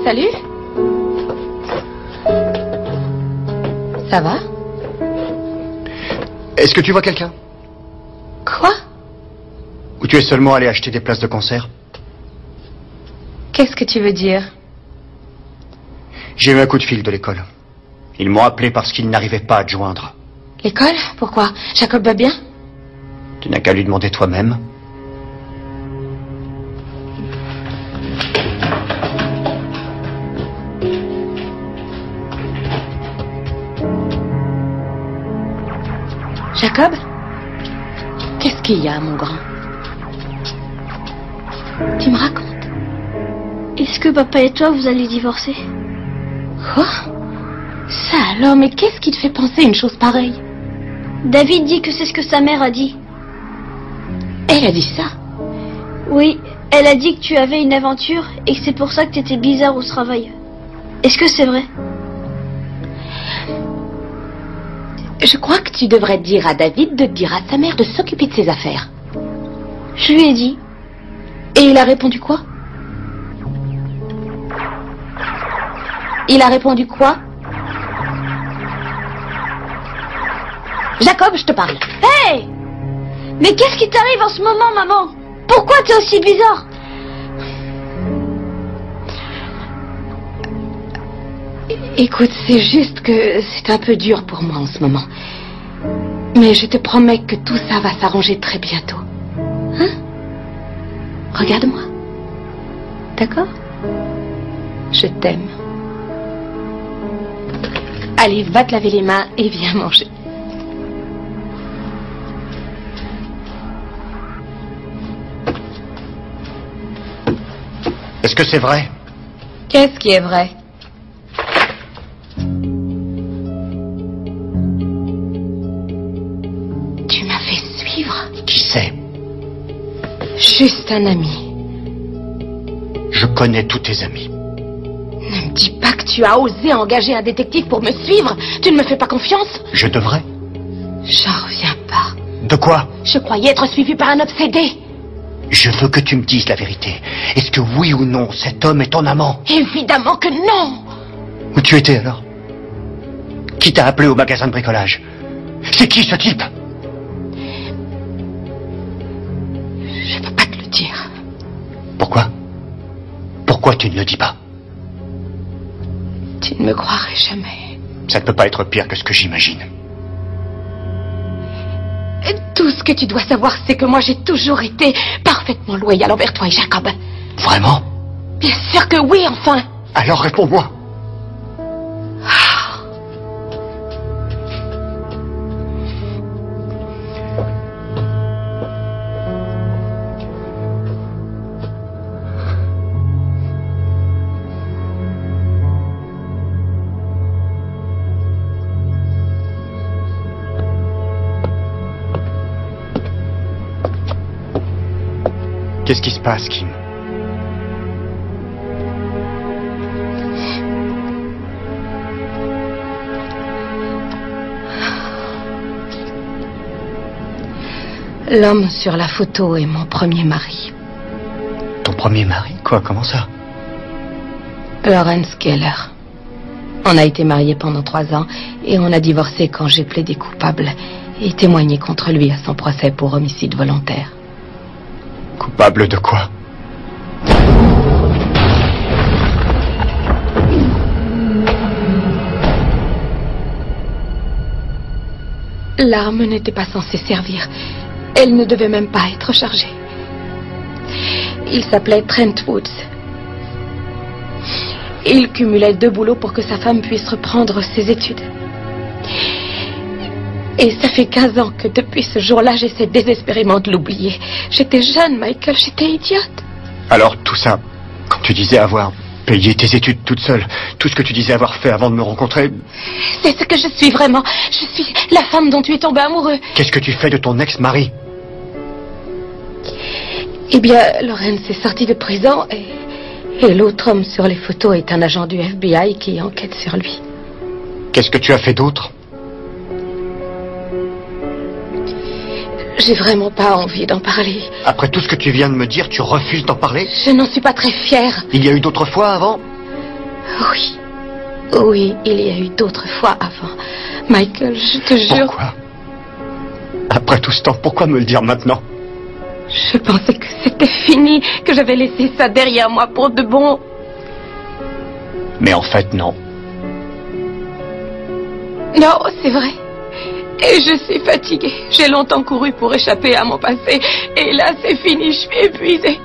Salut. Ça va? Est-ce que tu vois quelqu'un? Quoi? Ou tu es seulement allé acheter des places de concert? Qu'est-ce que tu veux dire? J'ai eu un coup de fil de l'école. Ils m'ont appelé parce qu'ils n'arrivaient pas à te joindre. L'école? Pourquoi? Jacob va bien? Tu n'as qu'à lui demander toi-même. Jacob? Qu'est-ce qu'il y a, mon grand? Tu me racontes? Est-ce que papa et toi, vous allez divorcer? Quoi? Ça alors, mais qu'est-ce qui te fait penser une chose pareille? David dit que c'est ce que sa mère a dit. Elle a dit ça? Oui, elle a dit que tu avais une aventure et que c'est pour ça que tu étais bizarre au travail. Est-ce que c'est vrai? Je crois que tu devrais dire à David de dire à sa mère de s'occuper de ses affaires. Je lui ai dit. Et il a répondu quoi? Il a répondu quoi? Jacob, je te parle. Hey! Mais qu'est-ce qui t'arrive en ce moment, maman? Pourquoi t'es aussi bizarre? Écoute, c'est juste que c'est un peu dur pour moi en ce moment. Mais je te promets que tout ça va s'arranger très bientôt. Hein? Regarde-moi. D'accord? Je t'aime. Allez, va te laver les mains et viens manger. Est-ce que c'est vrai? Qu'est-ce qui est vrai? Tu m'as fait suivre. Qui c'est? Juste un ami. Je connais tous tes amis. Ne me dis pas que tu as osé engager un détective pour me suivre. Tu ne me fais pas confiance? Je devrais? J'en reviens pas. De quoi? Je croyais être suivi par un obsédé. Je veux que tu me dises la vérité. Est-ce que oui ou non, cet homme est ton amant? Évidemment que non. Où tu étais alors? Qui t'a appelé au magasin de bricolage? C'est qui ce type? Je peux pas te le dire. Pourquoi? Pourquoi tu ne le dis pas? Tu ne me croirais jamais. Ça ne peut pas être pire que ce que j'imagine. Tout ce que tu dois savoir, c'est que moi j'ai toujours été parfaitement loyale envers toi et Jacob. Vraiment? Bien sûr que oui, enfin. Alors réponds-moi. Qu'est-ce qui se passe, Kim? L'homme sur la photo est mon premier mari. Ton premier mari? Quoi? Comment ça? Lawrence Keller. On a été mariés pendant 3 ans et on a divorcé quand j'ai plaidé coupable et témoigné contre lui à son procès pour homicide volontaire. Coupable de quoi? L'arme n'était pas censée servir. Elle ne devait même pas être chargée. Il s'appelait Trent Woods. Il cumulait 2 boulots pour que sa femme puisse reprendre ses études. Et ça fait 15 ans que depuis ce jour-là, j'essaie désespérément de l'oublier. J'étais jeune, Michael, j'étais idiote. Alors tout ça, quand tu disais avoir payé tes études toute seule, tout ce que tu disais avoir fait avant de me rencontrer... C'est ce que je suis vraiment. Je suis la femme dont tu es tombé amoureux. Qu'est-ce que tu fais de ton ex-mari? Eh bien, Lawrence est sorti de prison et l'autre homme sur les photos est un agent du FBI qui enquête sur lui. Qu'est-ce que tu as fait d'autre? J'ai vraiment pas envie d'en parler. Après tout ce que tu viens de me dire, tu refuses d'en parler? Je n'en suis pas très fière. Il y a eu d'autres fois avant? Oui. Oui, il y a eu d'autres fois avant. Michael, je te jure... Pourquoi? Après tout ce temps, pourquoi me le dire maintenant? Je pensais que c'était fini, que j'avais laissé ça derrière moi pour de bon. Mais en fait, non. Non, c'est vrai. Et je suis fatiguée. J'ai longtemps couru pour échapper à mon passé. Et là, c'est fini, je suis épuisée.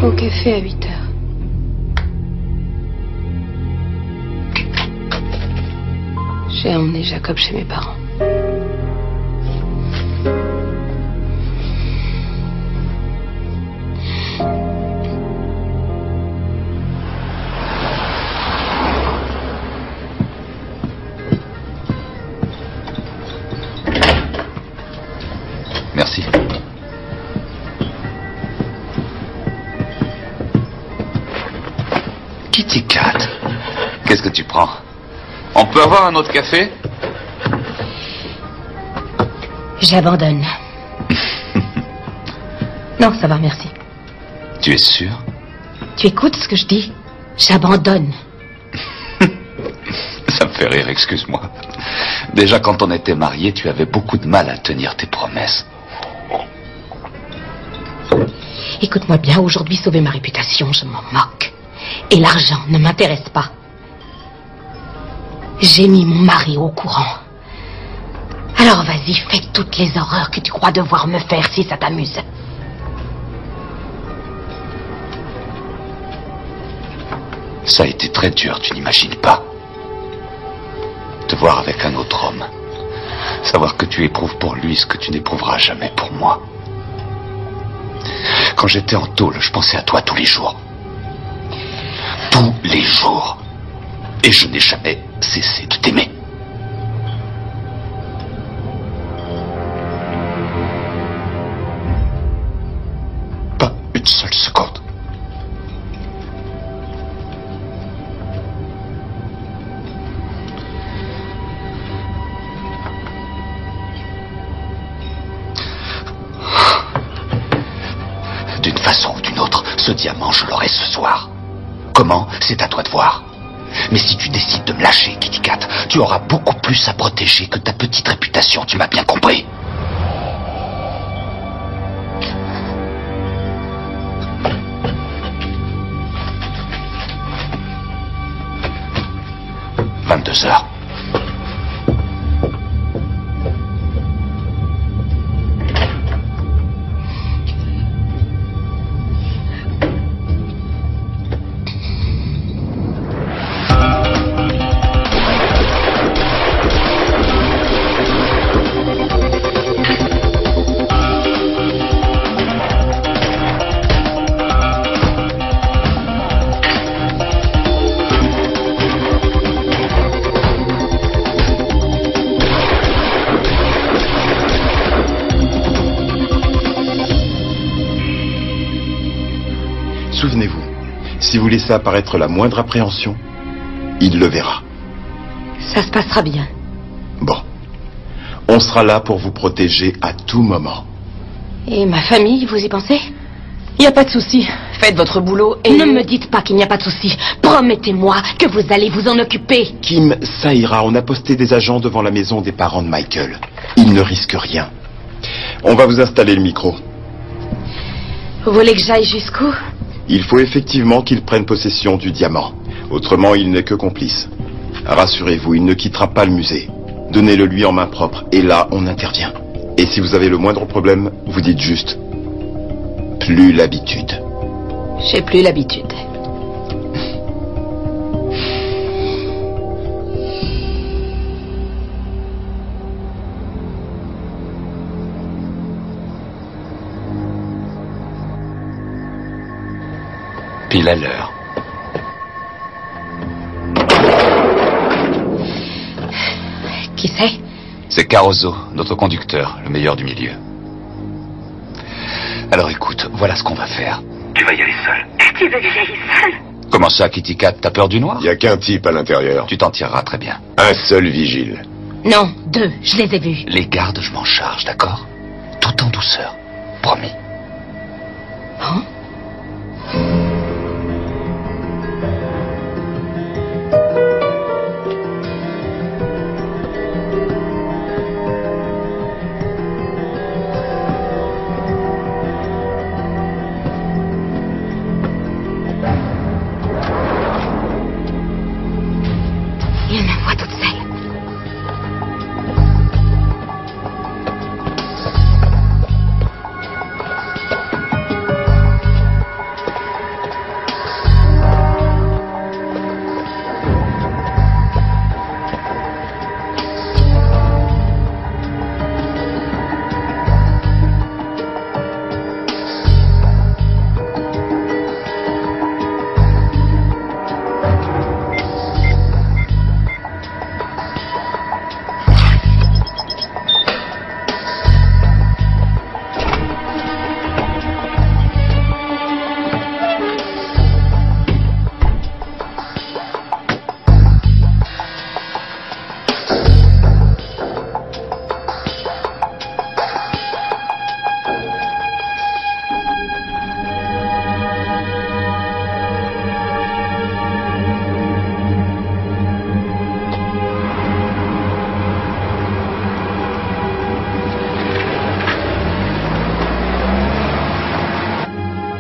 Au café à 8 heures. J'ai emmené Jacob chez mes parents. Merci. Kitty Cat, qu'est-ce que tu prends? On peut avoir un autre café? J'abandonne. Non, ça va, merci. Tu es sûr? Tu écoutes ce que je dis? J'abandonne. Ça me fait rire, excuse-moi. Déjà, quand on était mariés, tu avais beaucoup de mal à tenir tes promesses. Écoute-moi bien, aujourd'hui, sauver ma réputation, je m'en moque. Et l'argent ne m'intéresse pas. J'ai mis mon mari au courant. Alors vas-y, fais toutes les horreurs que tu crois devoir me faire si ça t'amuse. Ça a été très dur, tu n'imagines pas. Te voir avec un autre homme. Savoir que tu éprouves pour lui ce que tu n'éprouveras jamais pour moi. Quand j'étais en tôle, je pensais à toi tous les jours. Tous les jours. Et je n'ai jamais cessé de t'aimer. Pas une seule seconde. D'une façon ou d'une autre, ce diamant, je l'aurai ce soir. Comment? C'est à toi de voir. Mais si tu décides de me lâcher, Kitty Cat, tu auras beaucoup plus à protéger que ta petite réputation, tu m'as bien compris. « 22h. Souvenez-vous, si vous laissez apparaître la moindre appréhension, il le verra. Ça se passera bien. Bon. On sera là pour vous protéger à tout moment. Et ma famille, vous y pensez? Il n'y a pas de souci. Faites votre boulot et... Ne me dites pas qu'il n'y a pas de souci. Promettez-moi que vous allez vous en occuper. Kim, ça ira. On a posté des agents devant la maison des parents de Michael. Ils ne risquent rien. On va vous installer le micro. Vous voulez que j'aille jusqu'où? Il faut effectivement qu'il prenne possession du diamant. Autrement, il n'est que complice. Rassurez-vous, il ne quittera pas le musée. Donnez-le lui en main propre. Et là, on intervient. Et si vous avez le moindre problème, vous dites juste... Plus l'habitude. J'ai plus l'habitude. Pile à l'heure. Qui c'est? C'est Caruso, notre conducteur, le meilleur du milieu. Alors écoute, voilà ce qu'on va faire. Tu vas y aller seul. Tu veux que j'aille seule? Comment ça, Kitty Cat? T'as peur du noir? Il n'y a qu'un type à l'intérieur. Tu t'en tireras très bien. Un seul vigile. Non, 2, je les ai vus. Les gardes, je m'en charge, d'accord? Tout en douceur. Promis. Hein? Il me voit toute seule.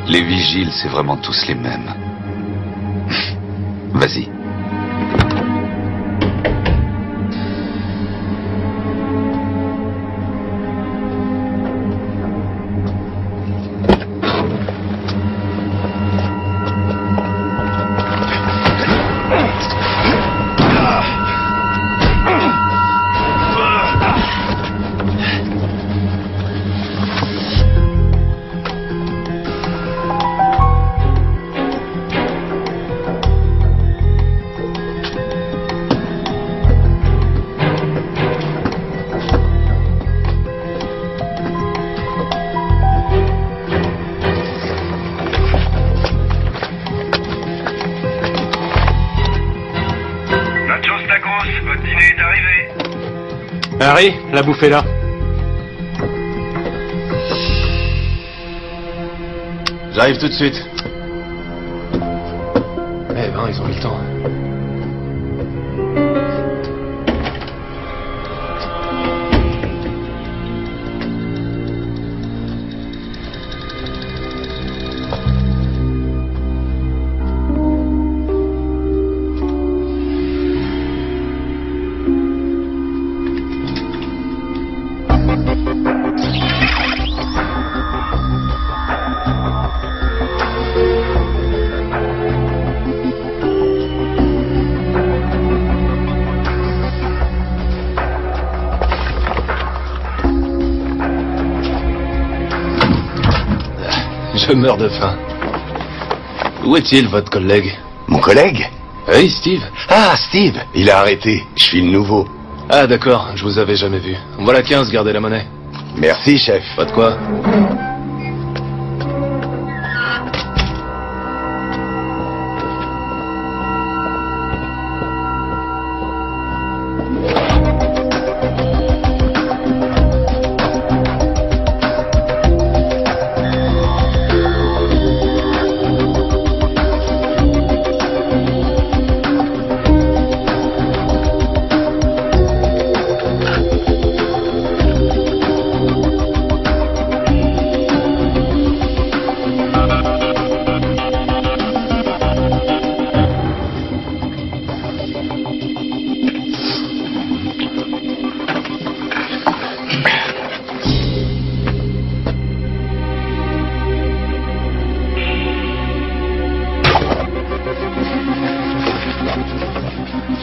Les vigiles, c'est vraiment tous les mêmes. Vas-y. Harry, la bouffe est là. J'arrive tout de suite. Eh ben, ils ont eu le temps. Je meurs de faim. Où est-il, votre collègue? Mon collègue? Oui, Steve. Ah, Steve. Il a arrêté. Je suis le nouveau. Ah, d'accord. Je vous avais jamais vu. Voilà 15, gardez la monnaie. Merci, chef. Pas de quoi.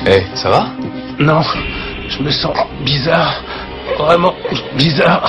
Eh, ça va? Non, je me sens bizarre. Vraiment bizarre.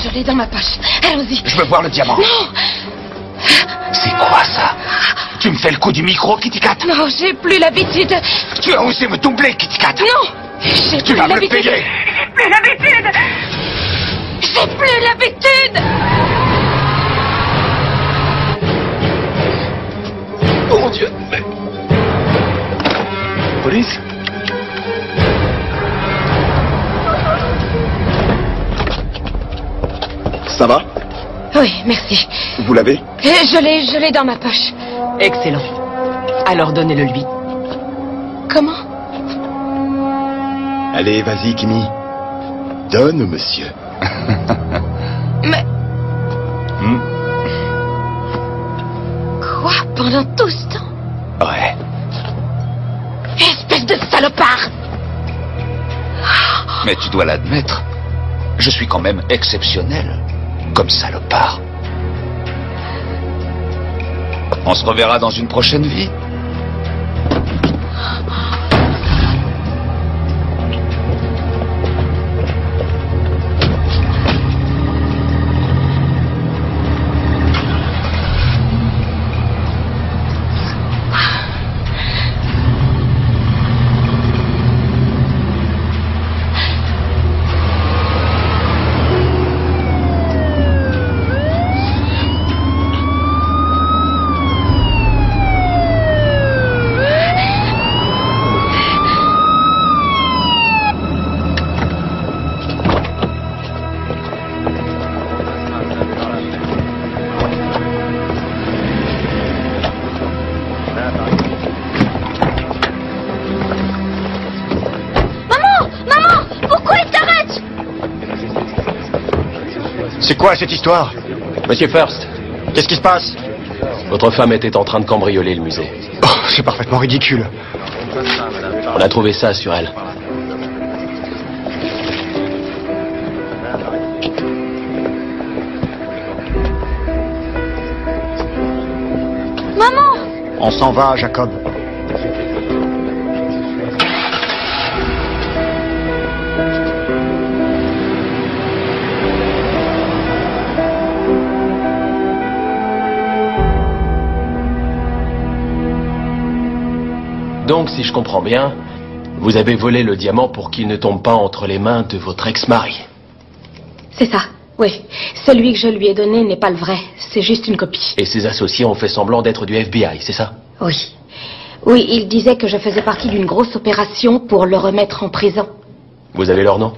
Je l'ai dans ma poche. Allons-y. Je veux voir le diamant. Non. C'est quoi ça? Tu me fais le coup du micro, Kitty Cat? Non, j'ai plus l'habitude. Tu as osé me doubler, Kitty Cat? Non. J'ai Tu plus vas me le l'habitude. payer. J'ai plus l'habitude. J'ai plus l'habitude. Oh mon Dieu. Mais... Police? Ça va? Oui, merci. Vous l'avez? Je l'ai dans ma poche. Excellent. Alors donnez-le lui. Comment? Allez, vas-y, Kimi. Donne au monsieur. Mais... pendant tout ce temps? Ouais. Espèce de salopard! Mais tu dois l'admettre, je suis quand même exceptionnel, comme salopard. On se reverra dans une prochaine vie. C'est quoi cette histoire? Monsieur First. Qu'est-ce qui se passe? Votre femme était en train de cambrioler le musée. Oh, c'est parfaitement ridicule. On a trouvé ça sur elle. Maman! On s'en va, Jacob. Donc, si je comprends bien, vous avez volé le diamant pour qu'il ne tombe pas entre les mains de votre ex-mari. C'est ça, oui. Celui que je lui ai donné n'est pas le vrai, c'est juste une copie. Et ses associés ont fait semblant d'être du FBI, c'est ça? Oui. Oui, il disait que je faisais partie d'une grosse opération pour le remettre en prison. Vous avez leur nom?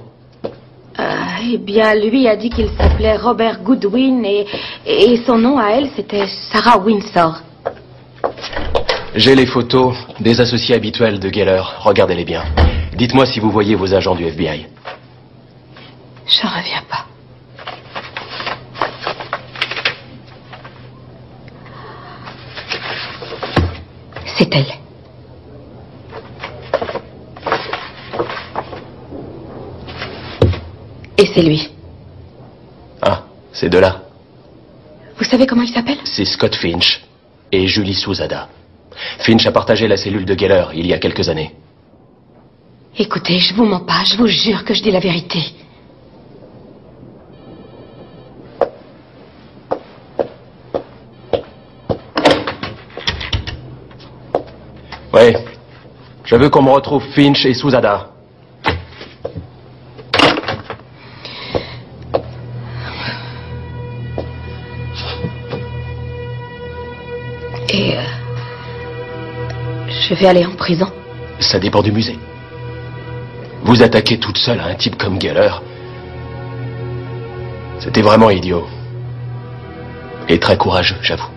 Eh bien, lui a dit qu'il s'appelait Robert Goodwin et son nom à elle, c'était Sarah Windsor. J'ai les photos des associés habituels de Geller. Regardez-les bien. Dites-moi si vous voyez vos agents du FBI. Je reviens pas. C'est elle. Et c'est lui. Ah, ces deux-là. Vous savez comment il s'appelle? C'est Scott Finch et Julie Souzada. Finch a partagé la cellule de Geller il y a quelques années. Écoutez, je vous mens pas, je vous jure que je dis la vérité. Oui. Je veux qu'on me retrouve Finch et Souzada. Et je vais aller en prison. Ça dépend du musée. Vous attaquez toute seule à un type comme Geller. C'était vraiment idiot. Et très courageux, j'avoue.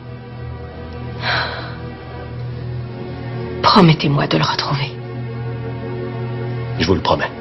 Promettez-moi de le retrouver. Je vous le promets.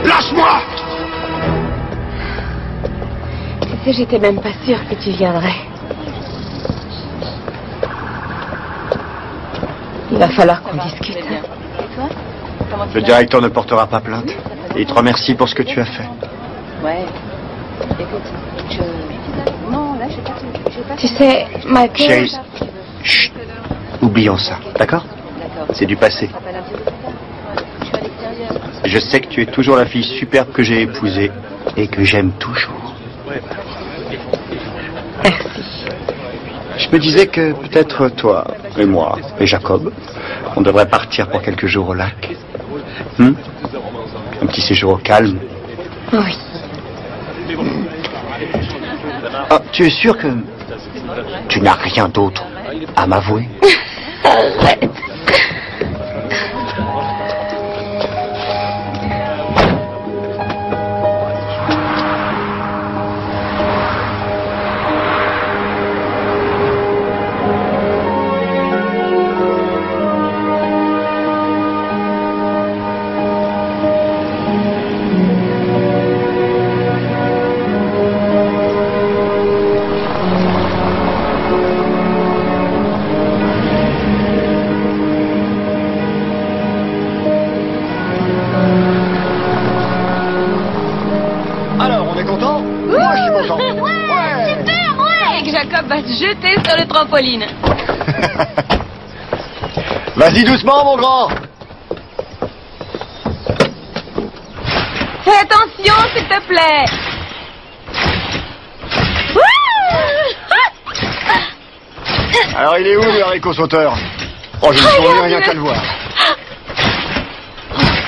Lâche-moi! Tu sais, j'étais même pas sûre que tu viendrais. Il va falloir qu'on discute. Le directeur ne portera pas plainte. Et il te remercie pour ce que tu as fait. Ouais. Écoute, non, là, je sais pas. Tu sais, Michael... Chérie, chut, oublions ça, d'accord? C'est du passé. Je sais que tu es toujours la fille superbe que j'ai épousée et que j'aime toujours. Merci. Je me disais que peut-être toi et moi et Jacob, on devrait partir pour quelques jours au lac. Un petit séjour au calme. Oui. Ah, tu es sûr que tu n'as rien d'autre à m'avouer? Arrête. Jeter sur le trampoline. Vas-y doucement, mon grand. Fais attention, s'il te plaît. Alors, il est où, le haricot sauteur? Oh, je ne souviens rien qu'à le voir.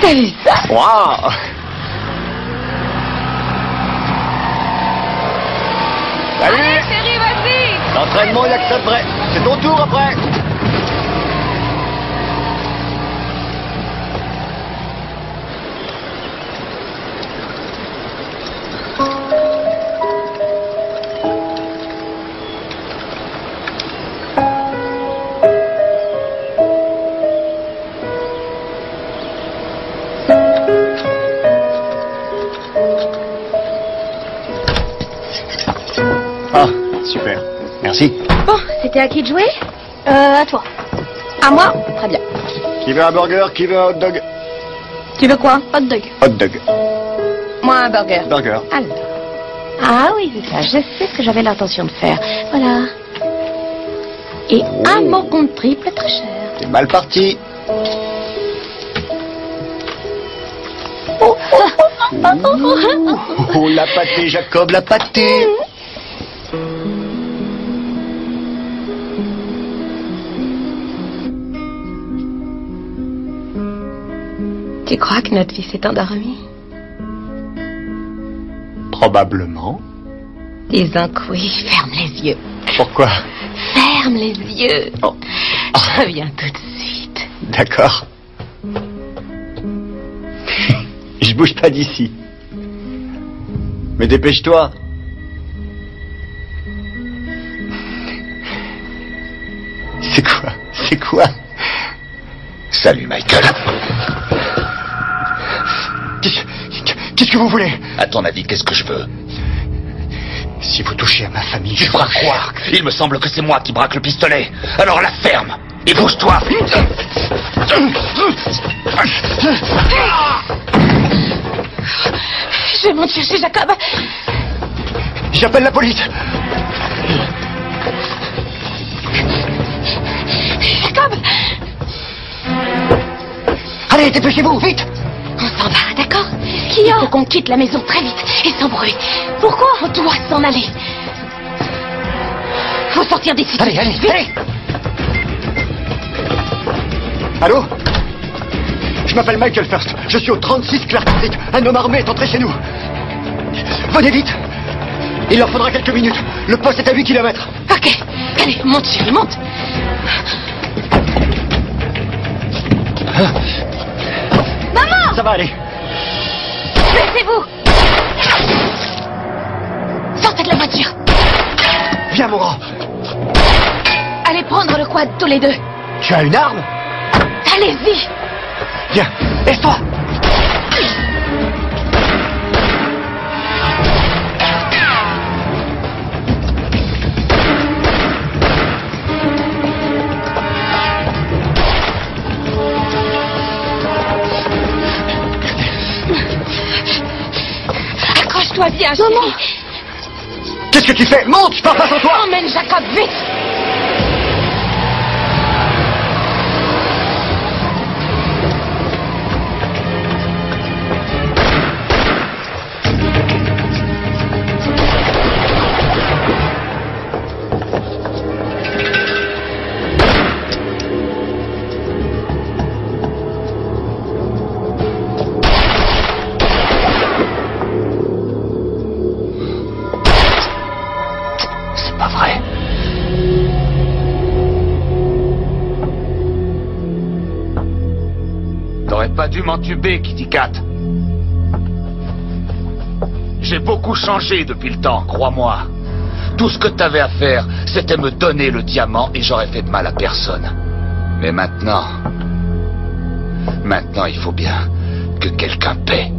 T'as vu ça? Waouh! Salut! Allez, chérie, vas-y! L'entraînement, il n'y a que ça de vrai. C'est ton tour après. Ah, super. Merci. Bon, c'était à qui de jouer? À toi. À moi? Très bien. Qui veut un burger? Qui veut un hot dog? Tu veux quoi? Hot dog. Hot dog. Moi, un burger. Burger. Alors. Ah oui, c'est ça. Je sais ce que j'avais l'intention de faire. Voilà. Et un bon compte triple très cher. C'est mal parti. Oh, la pâtée, Jacob, la pâtée. Tu crois que notre vie s'est endormie? Probablement. Disons que oui, ferme les yeux. Pourquoi? Ferme les yeux. Oh. Je reviens tout de suite. D'accord. Je bouge pas d'ici. Mais dépêche-toi. C'est quoi? C'est quoi? Salut, Michael. Qu'est-ce que vous voulez? À ton avis, qu'est-ce que je veux? Si vous touchez à ma famille, Tu braques quoi? Il me semble que c'est moi qui braque le pistolet. Alors la ferme et bouge-toi. Je vais monter chercher Jacob. J'appelle la police. Jacob! Allez, dépêchez-vous, vite! On s'en va, d'accord? Il faut qu'on quitte la maison très vite et sans bruit. Pourquoi? On doit s'en aller. Faut sortir d'ici. Allez, allez, allez! Allô? Je m'appelle Michael First. Je suis au 36 Clark Street. Un homme armé est entré chez nous. Venez vite. Il leur faudra quelques minutes. Le poste est à 8 km. Ok. Allez, monte, chérie, monte. Maman! Ça va aller. Laissez-vous. Sortez de la voiture. Viens, mon grand. Allez prendre le quad tous les deux. Tu as une arme? Allez-y. Viens, laisse-toi. Viens, chérie. Maman. Qu'est-ce que tu fais? Monte, je pars pas sans toi. Emmène Jacob, vite. T'aurais pas dû m'entuber, Kitty Cat. J'ai beaucoup changé depuis le temps, crois-moi. Tout ce que t'avais à faire, c'était me donner le diamant et j'aurais fait de mal à personne. Mais maintenant... Maintenant, il faut bien que quelqu'un paie.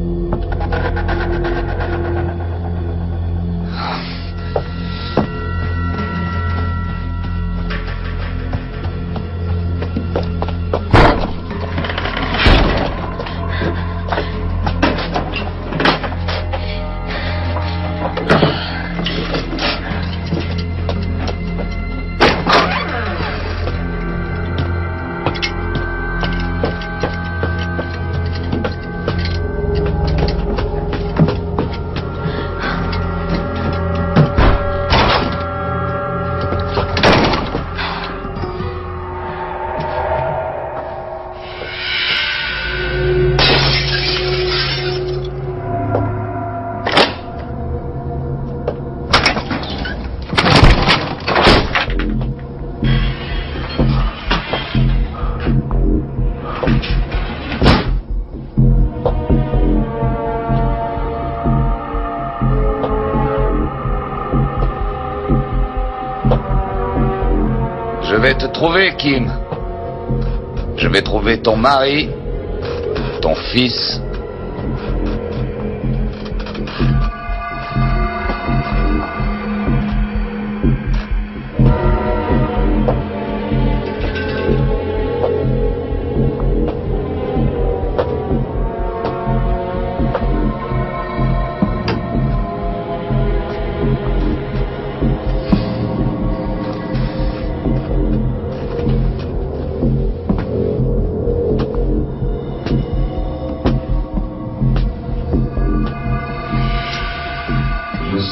Je vais te trouver, Kim. Je vais trouver ton mari, ton fils.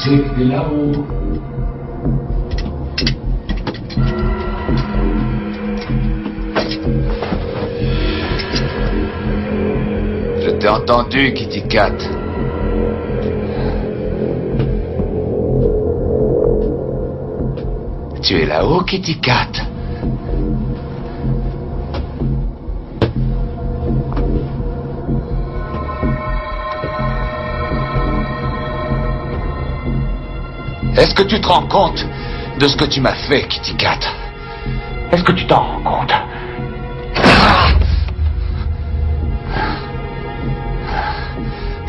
C'est là-haut. Je t'ai entendu, Kitty Cat. Tu es là-haut, Kitty Cat. Est-ce que tu te rends compte de ce que tu m'as fait, Kitty Cat? Est-ce que tu t'en rends compte?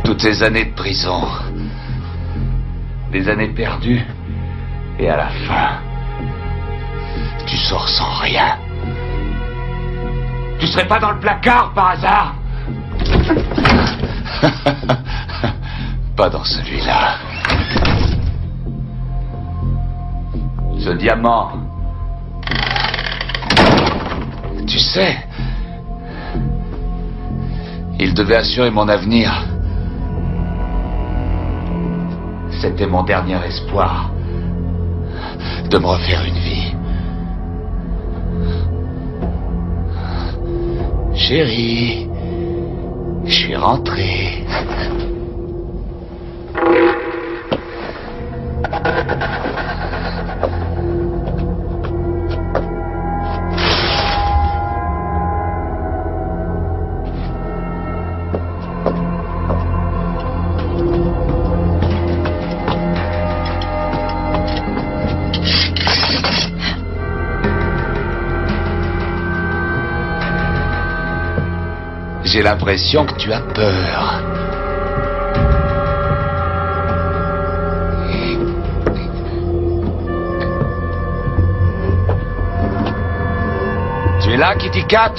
Toutes ces années de prison, des années perdues, et à la fin, tu sors sans rien. Tu serais pas dans le placard par hasard? Pas dans celui-là. Ce diamant, tu sais, il devait assurer mon avenir. C'était mon dernier espoir de me refaire une vie. Chérie, je suis rentré. J'ai l'impression que tu as peur. Tu es là, Kitty Cat?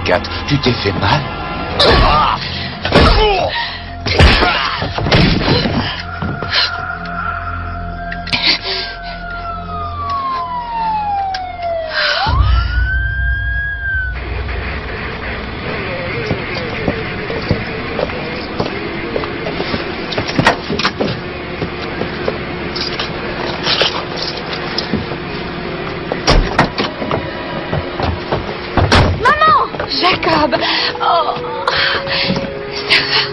délicate. Tu t'es fait mal? Jacob! Oh! Sarah!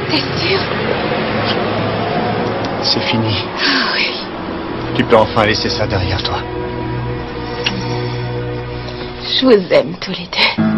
T'es sûre? C'est fini. Ah oui. Tu peux enfin laisser ça derrière toi. Je vous aime tous les deux.